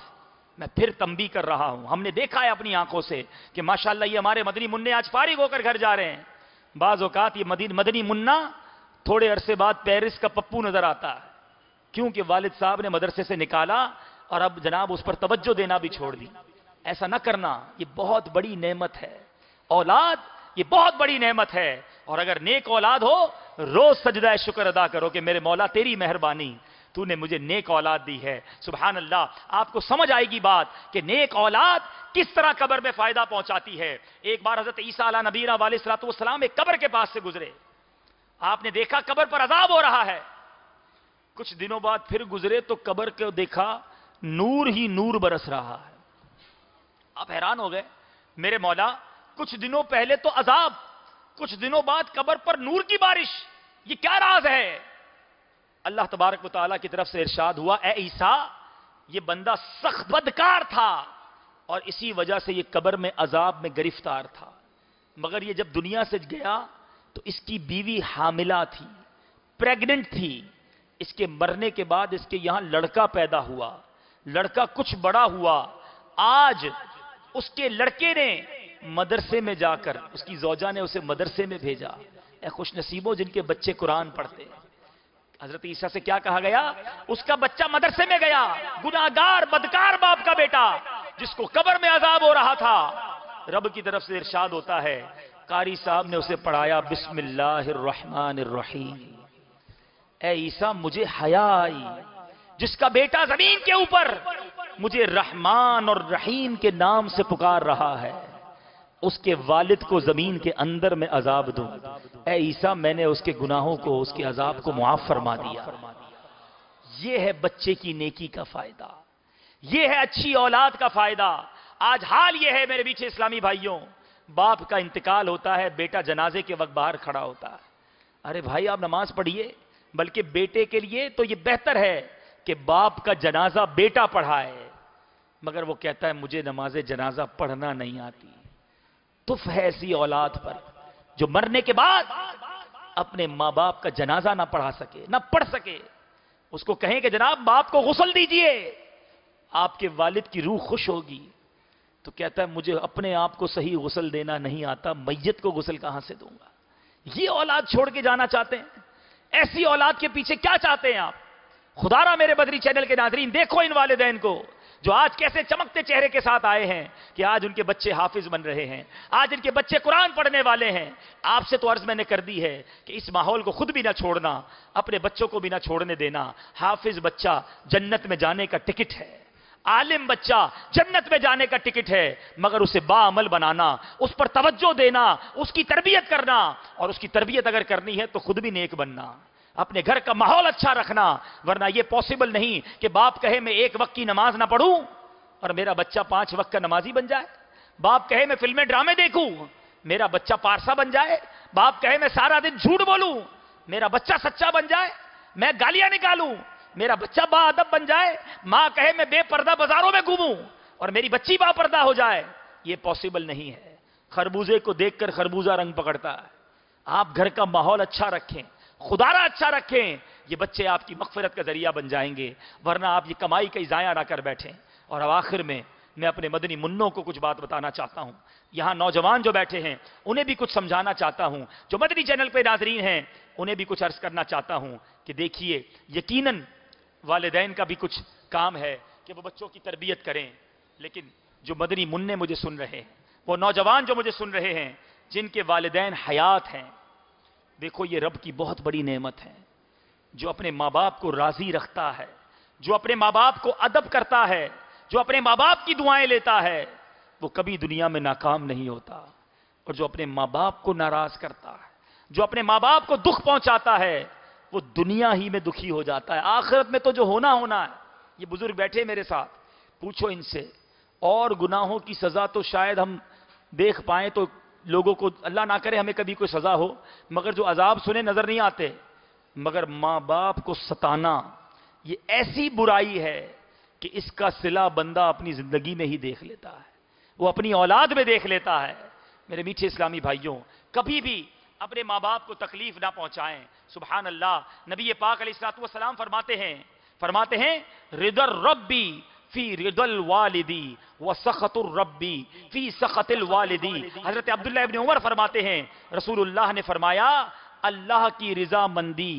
میں پھر تنبیہ کر رہا ہوں، ہم نے دیکھا ہے اپنی آنکھوں سے کہ ماشاءاللہ یہ ہمارے مدنی منع آج فارغ ہو کر گھر جا رہے ہیں۔ بعض اوقات یہ مدنی منع تھوڑے عرصے بعد پیرس کا پپو نظر آتا ہے، کیونکہ والد صاحب نے مدرسے سے نکالا اور اب جناب اس پر توجہ دینا بھی چھوڑ دی۔ ایسا نہ کرنا، یہ بہت بڑی نعمت ہے۔ اولاد یہ بہت بڑی نعمت ہے، اور اگر نیک اولاد ہو روز سجدہ شکر ادا کرو کہ میرے مولا تیری مہربانی، تو نے مجھے نیک اولاد دی ہے۔ سبحان اللہ، آپ کو سمجھ آئے گی بات کہ نیک اولاد کس طرح قبر میں فائدہ پہنچاتی ہے۔ ایک بار حضرت عیسیٰ علیہ نبینا علیہ الصلوۃ والسلام ایک قبر کے پاس سے گزرے، آپ نے دیکھا قبر پر عذاب ہو رہا ہے۔ کچھ دنوں بعد پھر گزرے تو قبر کو دیکھا نور ہی نور برس رہا ہے۔ آپ حیران ہو گئے، میرے مولا کچھ دنوں پہلے تو عذاب، کچھ دنوں بعد قبر پر نور کی بارش، یہ کیا راز ہے؟ اللہ تبارک و تعالیٰ کی طرف سے ارشاد ہوا، اے عیسیٰ یہ بندہ سخت بدکار تھا اور اسی وجہ سے یہ قبر میں عذاب میں گرفتار تھا، مگر یہ جب دنیا سے گیا تو اس کی بیوی حاملہ تھی، پریگننٹ تھی۔ اس کے مرنے کے بعد اس کے یہاں لڑکا پیدا ہوا، لڑکا کچھ بڑا ہوا، آج اس کے لڑکے نے مدرسے میں جا کر، اس کی زوجہ نے اسے مدرسے میں بھیجا۔ اے خوش نصیبوں جن کے بچے قرآن پڑھتے ہیں۔ حضرت عیسیٰ سے کیا کہا گیا؟ اس کا بچہ مدرسے میں گیا، گناہگار بدکار باپ کا بیٹا جس کو قبر میں عذاب ہو رہا تھا، رب کی طرف سے ارشاد ہوتا ہے، قاری صاحب نے اسے پڑھایا بسم اللہ الرحمن الرحیم۔ اے عیسیٰ مجھے حیا آئی، جس کا بیٹا زمین کے اوپر مجھے رحمان اور رحیم کے نام سے پکار رہا ہے، اس کے والد کو زمین کے اندر میں عذاب دوں۔ اے عیسیٰ میں نے اس کے گناہوں کو، اس کے عذاب کو معاف فرما دیا۔ یہ ہے بچے کی نیکی کا فائدہ، یہ ہے اچھی اولاد کا فائدہ۔ آج حال یہ ہے میرے بیچے اسلامی بھائیوں، باپ کا انتقال ہوتا ہے، بیٹا جنازے کے وقت باہر کھڑا ہوتا ہے، ارے بھائی آپ نماز پڑھیے، بلکہ بیٹے کے لیے تو یہ بہتر ہے کہ باپ کا جنازہ بیٹا پڑھائے، مگر وہ کہتا ہے مجھے نماز جنازہ پڑھنا نہیں آتی۔ تف ہے ایسی اولاد پر جو مرنے کے بعد اپنے ماں باپ کا جنازہ نہ پڑھا سکے، نہ پڑھ سکے۔ اس کو کہیں کہ جناب باپ کو غسل دیجئے، آپ کے والد کی روح خوش ہوگی، تو کہتا ہے مجھے اپنے آپ کو صحیح غسل دینا نہیں آتا، میت کو غسل کہاں سے دوں گا؟ یہ اولاد چھوڑ کے جانا چاہتے ہیں؟ ایسی اولاد کے پیچھے کیا چاہتے ہیں آپ؟ خدارا میرے بدری چینل کے ناظرین دیکھو ان والدین کو جو آج کیسے چمکتے چہرے کے ساتھ آئے ہیں کہ آج ان کے بچے حافظ بن رہے ہیں، آج ان کے بچے قرآن پڑھنے والے ہیں۔ آپ سے تو عرض میں نے کر دی ہے کہ اس ماحول کو خود بھی نہ چھوڑنا، اپنے بچوں کو بھی نہ چھوڑنے دینا۔ حافظ بچہ جنت میں جانے کا ٹکٹ ہے، عالم بچہ جنت میں جانے کا ٹکٹ ہے، مگر اسے باعمل بنانا، اس پر توجہ دینا، اس کی تربیت کرنا، اور اس کی تربیت اگر کرنی ہے تو خود بھی نیک بننا، اپنے گھر کا ماحول اچھا رکھنا۔ ورنہ یہ پاسبل نہیں کہ باپ کہے میں ایک وقت کی نماز نہ پڑھوں اور میرا بچہ 5 وقت کا نمازی بن جائے، باپ کہے میں فلمیں ڈرامے دیکھوں میرا بچہ پارسا بن جائے، باپ کہے میں سارا دن جھوٹ بولوں میرا بچہ سچا بن جائے، میں گالیاں نکالوں میرا بچہ با ادب بن جائے، ماں کہے میں بے پردہ بازاروں میں گھوموں اور میری بچی با پردہ ہو جائے۔ یہ پاسبل نہیں ہے۔ خربوزے کو دیکھ کر خربوزہ رنگ پکڑتا ہے۔ آپ گھر کا ماحول اچھا رکھیں، خدارا اچھا رکھیں، یہ بچے آپ کی مغفرت کا ذریعہ بن جائیں گے، ورنہ آپ یہ کمائی کا ضائع نہ کر بیٹھیں۔ اور اب آخر میں اپنے مدنی منوں کو کچھ بات بتانا چاہتا ہوں، یہاں نوجوان جو بیٹھے ہیں انہیں بھی کچھ سمجھانا چاہتا ہوں، جو مدنی چینل پہ ناظرین ہیں انہیں بھی کچھ عرض کرنا چاہتا ہوں کہ دیکھیے، یقیناً والدین کا بھی کچھ کام ہے کہ وہ بچوں کی تربیت کریں، لیکن جو مدنی منع مجھے سن رہے ہیں، وہ نوجوان جو مجھے سن رہے ہیں جن کے والدین حیات ہیں، دیکھو یہ رب کی بہت بڑی نعمت ہے۔ جو اپنے ماں باپ کو راضی رکھتا ہے، جو اپنے ماں باپ کو ادب کرتا ہے، جو اپنے ماں باپ کی دعائیں لیتا ہے، وہ کبھی دنیا میں ناکام نہیں ہوتا۔ اور جو اپنے ماں باپ کو ناراض کرتا ہے، جو اپنے ماں باپ کو دکھ پہنچاتا ہے، وہ دنیا ہی میں دکھی ہو جاتا ہے۔ آخرت میں تو جو ہونا ہونا ہے۔ یہ بزرگ بیٹھے میرے ساتھ، پوچھو ان سے، اور گناہوں کی سزا تو شاید ہم دیکھ پائیں تو لوگوں کو، اللہ نہ کرے ہمیں کبھی کوئی سزا ہو، مگر جو عذاب سنے نظر نہیں آتے، مگر ماں باپ کو ستانا یہ ایسی برائی ہے کہ اس کا صلہ بندہ اپنی زندگی میں ہی دیکھ لیتا ہے، وہ اپنی اولاد میں دیکھ لیتا ہے۔ میرے میٹھے اسلامی بھائیوں، کبھی بھی اپنے ماں باپ کو تکلیف نہ پہنچائیں۔ سبحان اللہ، نبی پاک علیہ الصلوۃ والسلام فرماتے ہیں رضا الربی فی رضا الوالدی وسخط الربی فی سخط الوالدی۔ حضرت عبداللہ ابن عمر فرماتے ہیں رسول اللہ نے فرمایا اللہ کی رضا مندی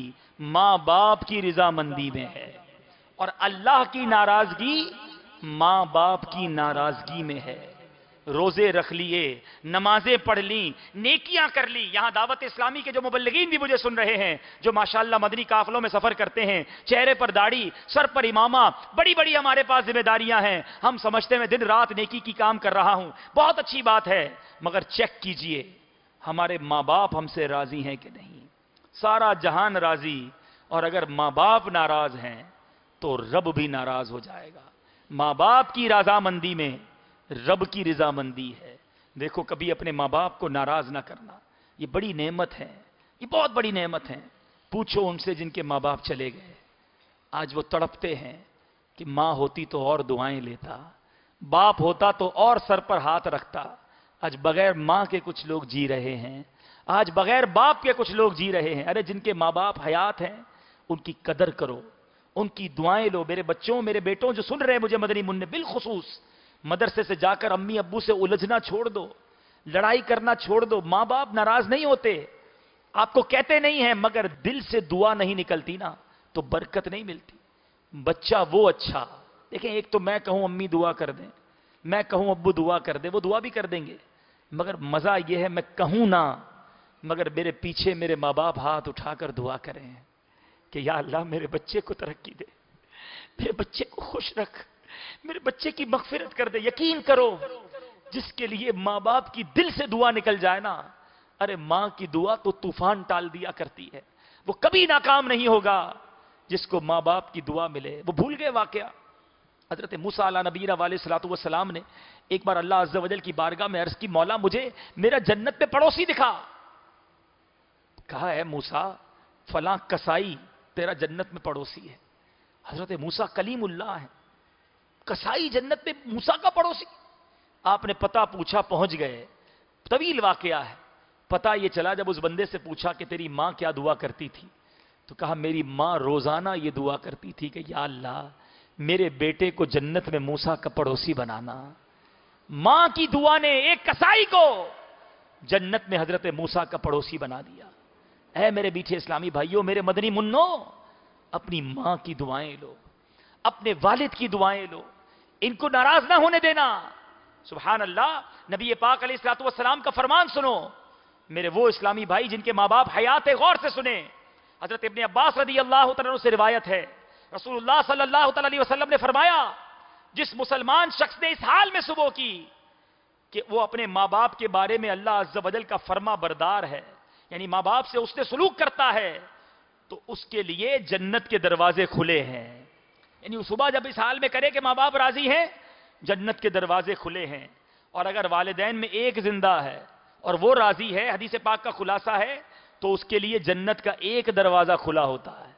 ماں باپ کی رضا مندی میں ہے، اور اللہ کی ناراضگی ماں باپ کی ناراضگی میں ہے۔ روزے رکھ لیے، نمازیں پڑھ لی، نیکیاں کر لی۔ یہاں دعوت اسلامی کے جو مبلغین بھی مجھے سن رہے ہیں، جو ماشاءاللہ مدنی قافلوں میں سفر کرتے ہیں، چہرے پر داڑھی، سر پر امامہ، بڑی بڑی ہمارے پاس ذمہ داریاں ہیں، ہم سمجھتے ہیں دن رات نیکی کی کام کر رہا ہوں، بہت اچھی بات ہے، مگر چیک کیجئے ہمارے ماں باپ ہم سے راضی ہیں کہ نہیں۔ سارا جہان راضی، اور اگر ماں باپ ناراض ہیں تو رب بھی ناراض ہو جائے گا۔ ماں باپ کی رضامندی میں رب کی رضامندی ہے۔ دیکھو کبھی اپنے ماں باپ کو ناراض نہ کرنا، یہ بڑی نعمت ہے، یہ بہت بڑی نعمت ہے۔ پوچھو ان سے جن کے ماں باپ چلے گئے، آج وہ تڑپتے ہیں کہ ماں ہوتی تو اور دعائیں لیتا، باپ ہوتا تو اور سر پر ہاتھ رکھتا۔ آج بغیر ماں کے کچھ لوگ جی رہے ہیں، آج بغیر باپ کے کچھ لوگ جی رہے ہیں۔ ارے جن کے ماں باپ حیات ہیں ان کی قدر کرو، ان کی دعائیں لو۔ میرے بچوں، میرے بیٹوں جو سن رہے ہیں مجھے مدنی منع، بالخصوص مدرسے سے جا کر امی ابو سے الجھنا چھوڑ دو، لڑائی کرنا چھوڑ دو۔ ماں باپ ناراض نہیں ہوتے، آپ کو کہتے نہیں ہیں، مگر دل سے دعا نہیں نکلتی نا تو برکت نہیں ملتی۔ بچہ وہ اچھا، دیکھیں ایک تو میں کہوں امی دعا کر دیں، میں کہوں ابو دعا کر دیں، وہ دعا بھی کر دیں گے، مگر مزہ یہ ہے میں کہوں نہ، مگر میرے پیچھے میرے ماں باپ ہاتھ اٹھا کر دعا کریں کہ یا اللہ میرے بچے کو ترقی دے، میرے بچے کو خوش رکھ، میرے بچے کی مغفرت کر دے۔ یقین کرو جس کے لیے ماں باپ کی دل سے دعا نکل جائے نا، ارے ماں کی دعا تو طوفان ٹال دیا کرتی ہے، وہ کبھی ناکام نہیں ہوگا۔ جس کو ماں باپ کی دعا ملے، وہ بھول گئے واقعہ حضرت موسیٰ علیہ نبینا علیہ الصلوۃ والسلام نے ایک بار اللہ عز و جل کی بارگاہ میں عرض کی مولا مجھے میرا جنت میں پڑوسی دکھا۔ کہا ہے موسیٰ فلاں کسائی تیرا جنت میں پڑوسی ہے۔ حضرت موسیٰ کلیم اللہ ہے، کسائی جنت میں موسیٰ کا پڑوسی؟ آپ نے پتہ پوچھا، پہنچ گئے۔ طویل واقعہ ہے، پتہ یہ چلا جب اس بندے سے پوچھا کہ تیری ماں کیا دعا کرتی تھی، تو کہا میری ماں روزانہ یہ دعا کرتی تھی کہ یا اللہ میرے بیٹے کو جنت میں موسیٰ کا پڑوسی بنانا۔ ماں کی دعا نے ایک کسائی کو جنت میں حضرت موسیٰ کا پڑوسی بنا دیا۔ اے میرے میٹھے اسلامی بھائیوں، میرے مدنی منو، اپنی ماں کی دعائیں لو، اپنے والد کی دعائیں لو، ان کو ناراض نہ ہونے دینا۔ سبحان اللہ، نبی پاک علیہ الصلوۃ والسلام کا فرمان سنو میرے وہ اسلامی بھائی جن کے ماں باپ حیات ہے، غور سے سنیں۔ حضرت ابن عباس رضی اللہ تعالیٰ عنہ سے روایت ہے، رسول اللہ صلی اللہ تعالیٰ علیہ وسلم نے فرمایا جس مسلمان شخص نے اس حال میں صبح کی کہ وہ اپنے ماں باپ کے بارے میں اللہ عز و جل کا فرما بردار ہے، یعنی ماں باپ سے اس نے سلوک کرتا ہے، تو اس کے لیے جنت کے دروازے کھلے ہیں۔ یعنی صبح جب اس حال میں کرے کہ ماں باپ راضی ہیں، جنت کے دروازے کھلے ہیں۔ اور اگر والدین میں ایک زندہ ہے اور وہ راضی ہے، حدیث پاک کا خلاصہ ہے، تو اس کے لیے جنت کا ایک دروازہ کھلا ہوتا ہے۔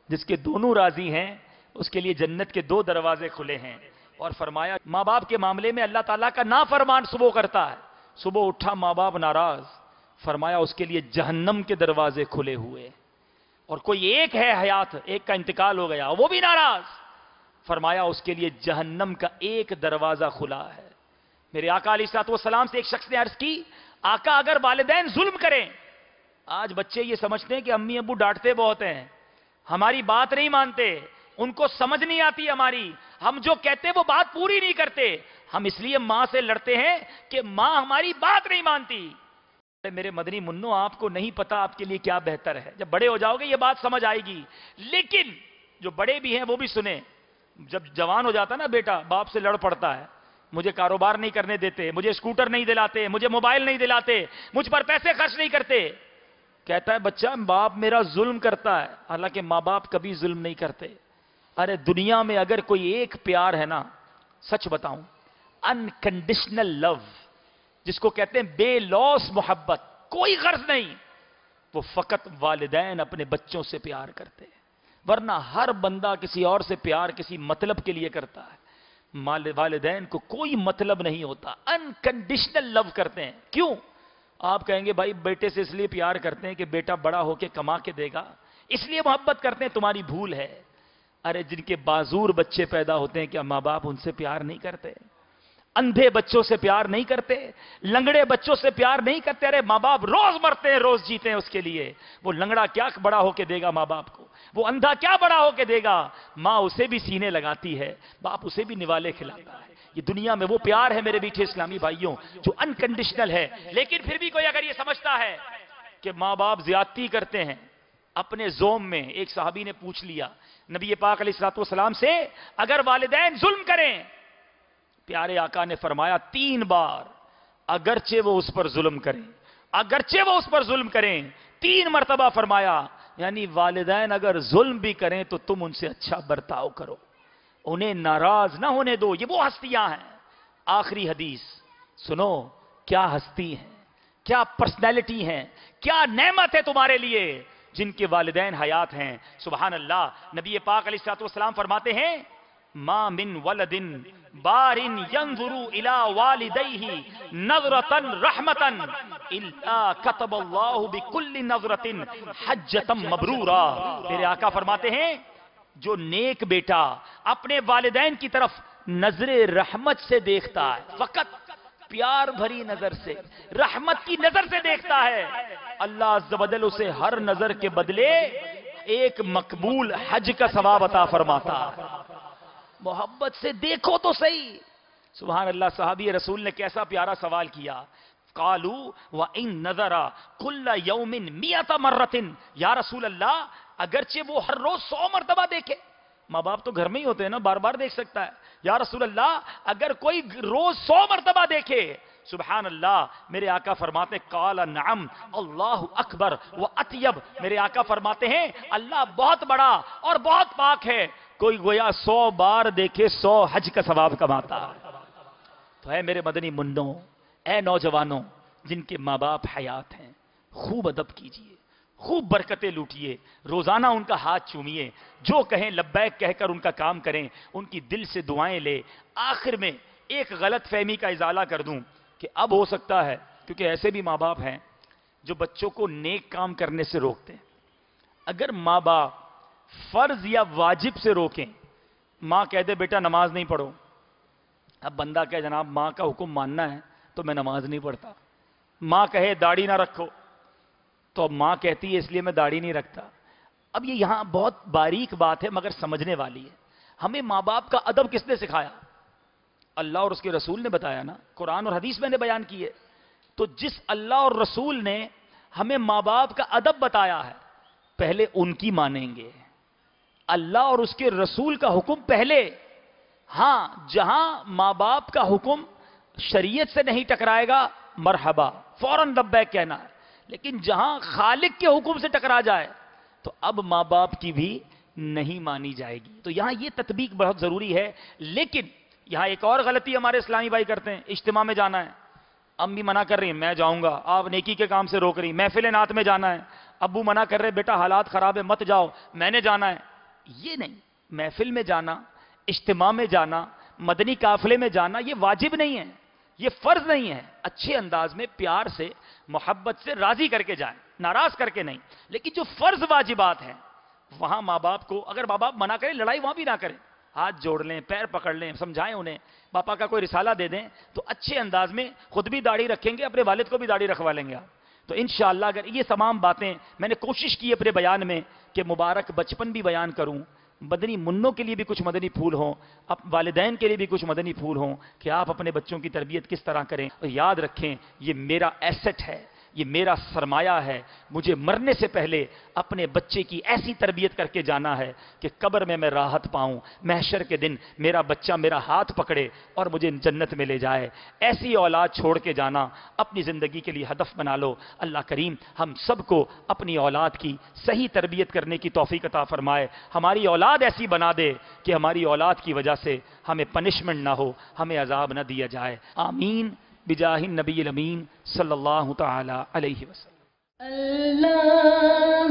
جس کے دونوں راضی ہیں اس کے لیے جنت کے دو دروازے کھلے ہیں۔ اور فرمایا ماں باپ کے معاملے میں اللہ تعالیٰ کا نافرمان صبح کرتا ہے، صبح اٹھا ماں باپ ناراض، فرمایا اس کے لیے جہنم کے دروازے کھلے ہوئے۔ اور کوئی ایک ہے حیات، ایک کا انتقال ہو گیا، وہ بھی ناراض، فرمایا اس کے لیے جہنم کا ایک دروازہ کھلا ہے۔ میرے آقا علیہ الصلوۃ والسلام سے ایک شخص نے عرض کی آقا اگر والدین ظلم کریں، آج بچے یہ سمجھتے ہیں کہ امی ابو ڈانٹتے بہت ہیں، ہماری بات نہیں مانتے، ان کو سمجھ نہیں آتی ہماری، ہم جو کہتے ہیں وہ بات پوری نہیں کرتے. ہم اس لیے ماں سے لڑتے ہیں کہ ماں ہماری بات نہیں مانتی. میرے مدنی منو، آپ کو نہیں پتا آپ کے لیے کیا بہتر ہے. جب بڑے ہو جاؤ گے یہ بات سمجھ آئے گی. لیکن جو بڑے بھی ہیں وہ بھی سنیں. جب جوان ہو جاتا نا بیٹا، باپ سے لڑ پڑتا ہے، مجھے کاروبار نہیں کرنے دیتے، مجھے اسکوٹر نہیں دلاتے، مجھے موبائل نہیں دلاتے، مجھ پر پیسے خرچ نہیں کرتے. کہتا ہے بچہ باپ میرا ظلم کرتا ہے، حالانکہ ماں باپ کبھی ظلم نہیں کرتے. ارے دنیا میں اگر کوئی ایک پیار ہے نا، سچ بتاؤں، انکنڈیشنل لو، جس کو کہتے ہیں بے لوث محبت، کوئی غرض نہیں، وہ فقط والدین اپنے بچوں سے پیار کرتے ہیں. ورنہ ہر بندہ کسی اور سے پیار کسی مطلب کے لیے کرتا ہے. والدین کو کوئی مطلب نہیں ہوتا، انکنڈیشنل لو کرتے ہیں. کیوں؟ آپ کہیں گے بھائی بیٹے سے اس لیے پیار کرتے ہیں کہ بیٹا بڑا ہو کے کما کے دے گا، اس لیے محبت کرتے ہیں. تمہاری بھول ہے. ارے جن کے معذور بچے پیدا ہوتے ہیں، کیا ماں باپ ان سے پیار نہیں کرتے؟ اندھے بچوں سے پیار نہیں کرتے؟ لنگڑے بچوں سے پیار نہیں کرتے؟ ارے ماں باپ روز مرتے ہیں، روز جیتے ہیں اس کے لیے. وہ لنگڑا کیا بڑا ہو کے دے گا ماں باپ کو؟ وہ اندھا کیا بڑا ہو کے دے گا؟ ماں اسے بھی سینے لگاتی ہے، باپ اسے بھی نوالے کھلاتا ہے. یہ دنیا میں وہ پیار ہے میرے میٹھے اسلامی بھائیوں جو انکنڈیشنل ہے. لیکن پھر بھی کوئی اگر یہ سمجھتا ہے کہ ماں باپ زیادتی کرتے ہیں اپنے زوم میں. ایک صحابی نے پوچھ لیا نبی پاک علیہ الصلوۃ والسلام سے، اگر والدین ظلم کریں، پیارے آقا نے فرمایا 3 بار، اگرچہ وہ اس پر ظلم کریں، اگرچہ وہ اس پر ظلم کریں. 3 مرتبہ فرمایا. یعنی والدین اگر ظلم بھی کریں تو تم ان سے اچھا برتاؤ کرو، انہیں ناراض نہ ہونے دو. یہ وہ ہستیاں ہیں. آخری حدیث سنو، کیا ہستی ہیں، کیا پرسنالٹی ہیں، کیا نعمت ہے تمہارے لیے جن کے والدین حیات ہیں. سبحان اللہ. نبی پاک علیہ الصلوۃ والسلام فرماتے ہیں، ما من ولد بار ينظر الى والديه نظرة رحمة الا كتب الله بكل نظرة حجة مبرورا. میرے آقا فرماتے ہیں جو نیک بیٹا اپنے والدین کی طرف نظر رحمت سے دیکھتا ہے، فقط پیار بھری نظر سے، رحمت کی نظر سے دیکھتا ہے، اللہ عز و جل اسے ہر نظر کے بدلے ایک مقبول حج کا ثواب عطا فرماتا ہے. محبت سے دیکھو تو صحیح. سبحان اللہ. صحابی رسول نے کیسا پیارا سوال کیا. قالوا وَإِن نَظَرَ كُلَّ يَوْمٍ 100 مرة. یا رسول اللہ اگرچہ وہ ہر روز 100 مرتبہ دیکھے. ماں باپ تو گھر میں ہی ہوتے ہیں نا، بار بار دیکھ سکتا ہے. یا رسول اللہ اگر کوئی روز 100 مرتبہ دیکھے. سبحان اللہ. میرے آقا فرماتے قال نعم اللہ اکبر و اطیب. میرے آقا فرماتے ہیں اللہ بہت بڑا اور بہت پاک ہے. کوئی گویا 100 بار دیکھے 100 حج کا ثواب کماتا. تو اے میرے مدنی منوں، اے نوجوانوں جن کے ماں باپ حیات ہیں، خوب ادب کیجئے، خوب برکتیں لوٹیے، روزانہ ان کا ہاتھ چومیے، جو کہیں لبیک کہہ کر ان کا کام کریں، ان کی دل سے دعائیں لے. آخر میں ایک غلط فہمی کا ازالہ کر دوں کہ اب ہو سکتا ہے، کیونکہ ایسے بھی ماں باپ ہیں جو بچوں کو نیک کام کرنے سے روکتے ہیں. اگر ماں باپ فرض یا واجب سے روکیں، ماں کہہ دے بیٹا نماز نہیں پڑھو، اب بندہ کہے جناب ماں کا حکم ماننا ہے تو میں نماز نہیں پڑھتا. ماں کہے داڑھی نہ رکھو تو اب ماں کہتی ہے اس لیے میں داڑھی نہیں رکھتا. اب یہ یہاں بہت باریک بات ہے مگر سمجھنے والی ہے. ہمیں ماں باپ کا ادب کس نے سکھایا؟ اللہ اور اس کے رسول نے بتایا نا، قرآن اور حدیث میں نے بیان کی ہے. تو جس اللہ اور رسول نے ہمیں ماں باپ کا ادب بتایا ہے پہلے ان کی مانیں گے. اللہ اور اس کے رسول کا حکم پہلے. ہاں جہاں ماں باپ کا حکم شریعت سے نہیں ٹکرائے گا مرحبا، فوراً لبیک کہنا ہے. لیکن جہاں خالق کے حکم سے ٹکرا جائے تو اب ماں باپ کی بھی نہیں مانی جائے گی. تو یہاں یہ تطبیق بہت ضروری ہے. لیکن یہاں ایک اور غلطی ہمارے اسلامی بھائی کرتے ہیں. اجتماع میں جانا ہے، امی منع کر رہی ہیں میں جاؤں گا، آپ نیکی کے کام سے روک رہی. محفل نعت میں جانا ہے، ابو منع کر رہے بیٹا حالات خراب ہے مت جاؤ، میں نے جانا ہے. یہ نہیں. محفل میں جانا، اجتماع میں جانا، مدنی قافلے میں جانا یہ واجب نہیں ہے، یہ فرض نہیں ہے. اچھے انداز میں پیار سے محبت سے راضی کر کے جائیں، ناراض کر کے نہیں. لیکن جو فرض واجبات ہیں وہاں ماں باپ کو، اگر ماں باپ منع کریں لڑائی وہاں بھی نہ کریں، ہاتھ جوڑ لیں، پیر پکڑ لیں، سمجھائیں انہیں، باپا کا کوئی رسالہ دے دیں تو اچھے انداز میں خود بھی داڑھی رکھیں گے، اپنے والد کو بھی داڑھی رکھوا لیں گے آپ. تو انشاءاللہ اگر یہ تمام باتیں میں نے کوشش کی اپنے بیان میں کہ مبارک بچپن بھی بیان کروں، مدنی منوں کے لیے بھی کچھ مدنی پھول ہوں، والدین کے لیے بھی کچھ مدنی پھول ہوں کہ آپ اپنے بچوں کی تربیت کس طرح کریں. اور یاد رکھیں یہ میرا ایسٹ ہے، یہ میرا سرمایہ ہے. مجھے مرنے سے پہلے اپنے بچے کی ایسی تربیت کر کے جانا ہے کہ قبر میں راحت پاؤں، محشر کے دن میرا بچہ میرا ہاتھ پکڑے اور مجھے جنت میں لے جائے. ایسی اولاد چھوڑ کے جانا اپنی زندگی کے لیے ہدف بنا لو. اللہ کریم ہم سب کو اپنی اولاد کی صحیح تربیت کرنے کی توفیق عطا فرمائے. ہماری اولاد ایسی بنا دے کہ ہماری اولاد کی وجہ سے ہمیں پنشمنٹ نہ ہو، ہمیں عذاب نہ دیا جائے. آمین بجاہ النبی الامین صلی اللہ تعالی علیہ وسلم. اللہ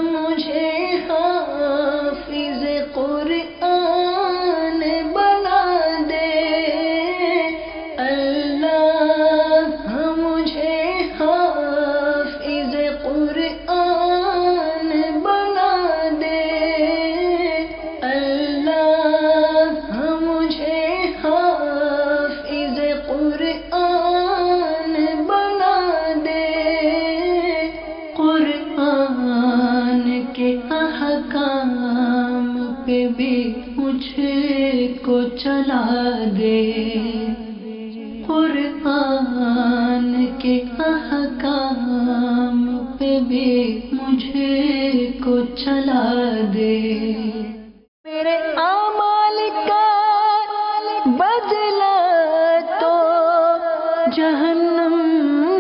مجھے حافظ قرآن بنا دے. اللہ مجھے حافظ قرآن بنا دے. اللہ مجھے حافظ قرآن بنا دے. قرآن کے احکام پہ بھی مجھے کو چلا دے. قرآن کے احکام پہ بھی مجھے کو چلا دے. میرے اعمال کا بدلہ تو جہنم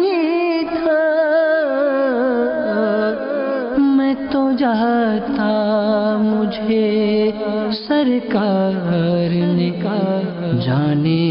ہی تھا. میں تو جاتا مجھے سرکار نے کہا جانے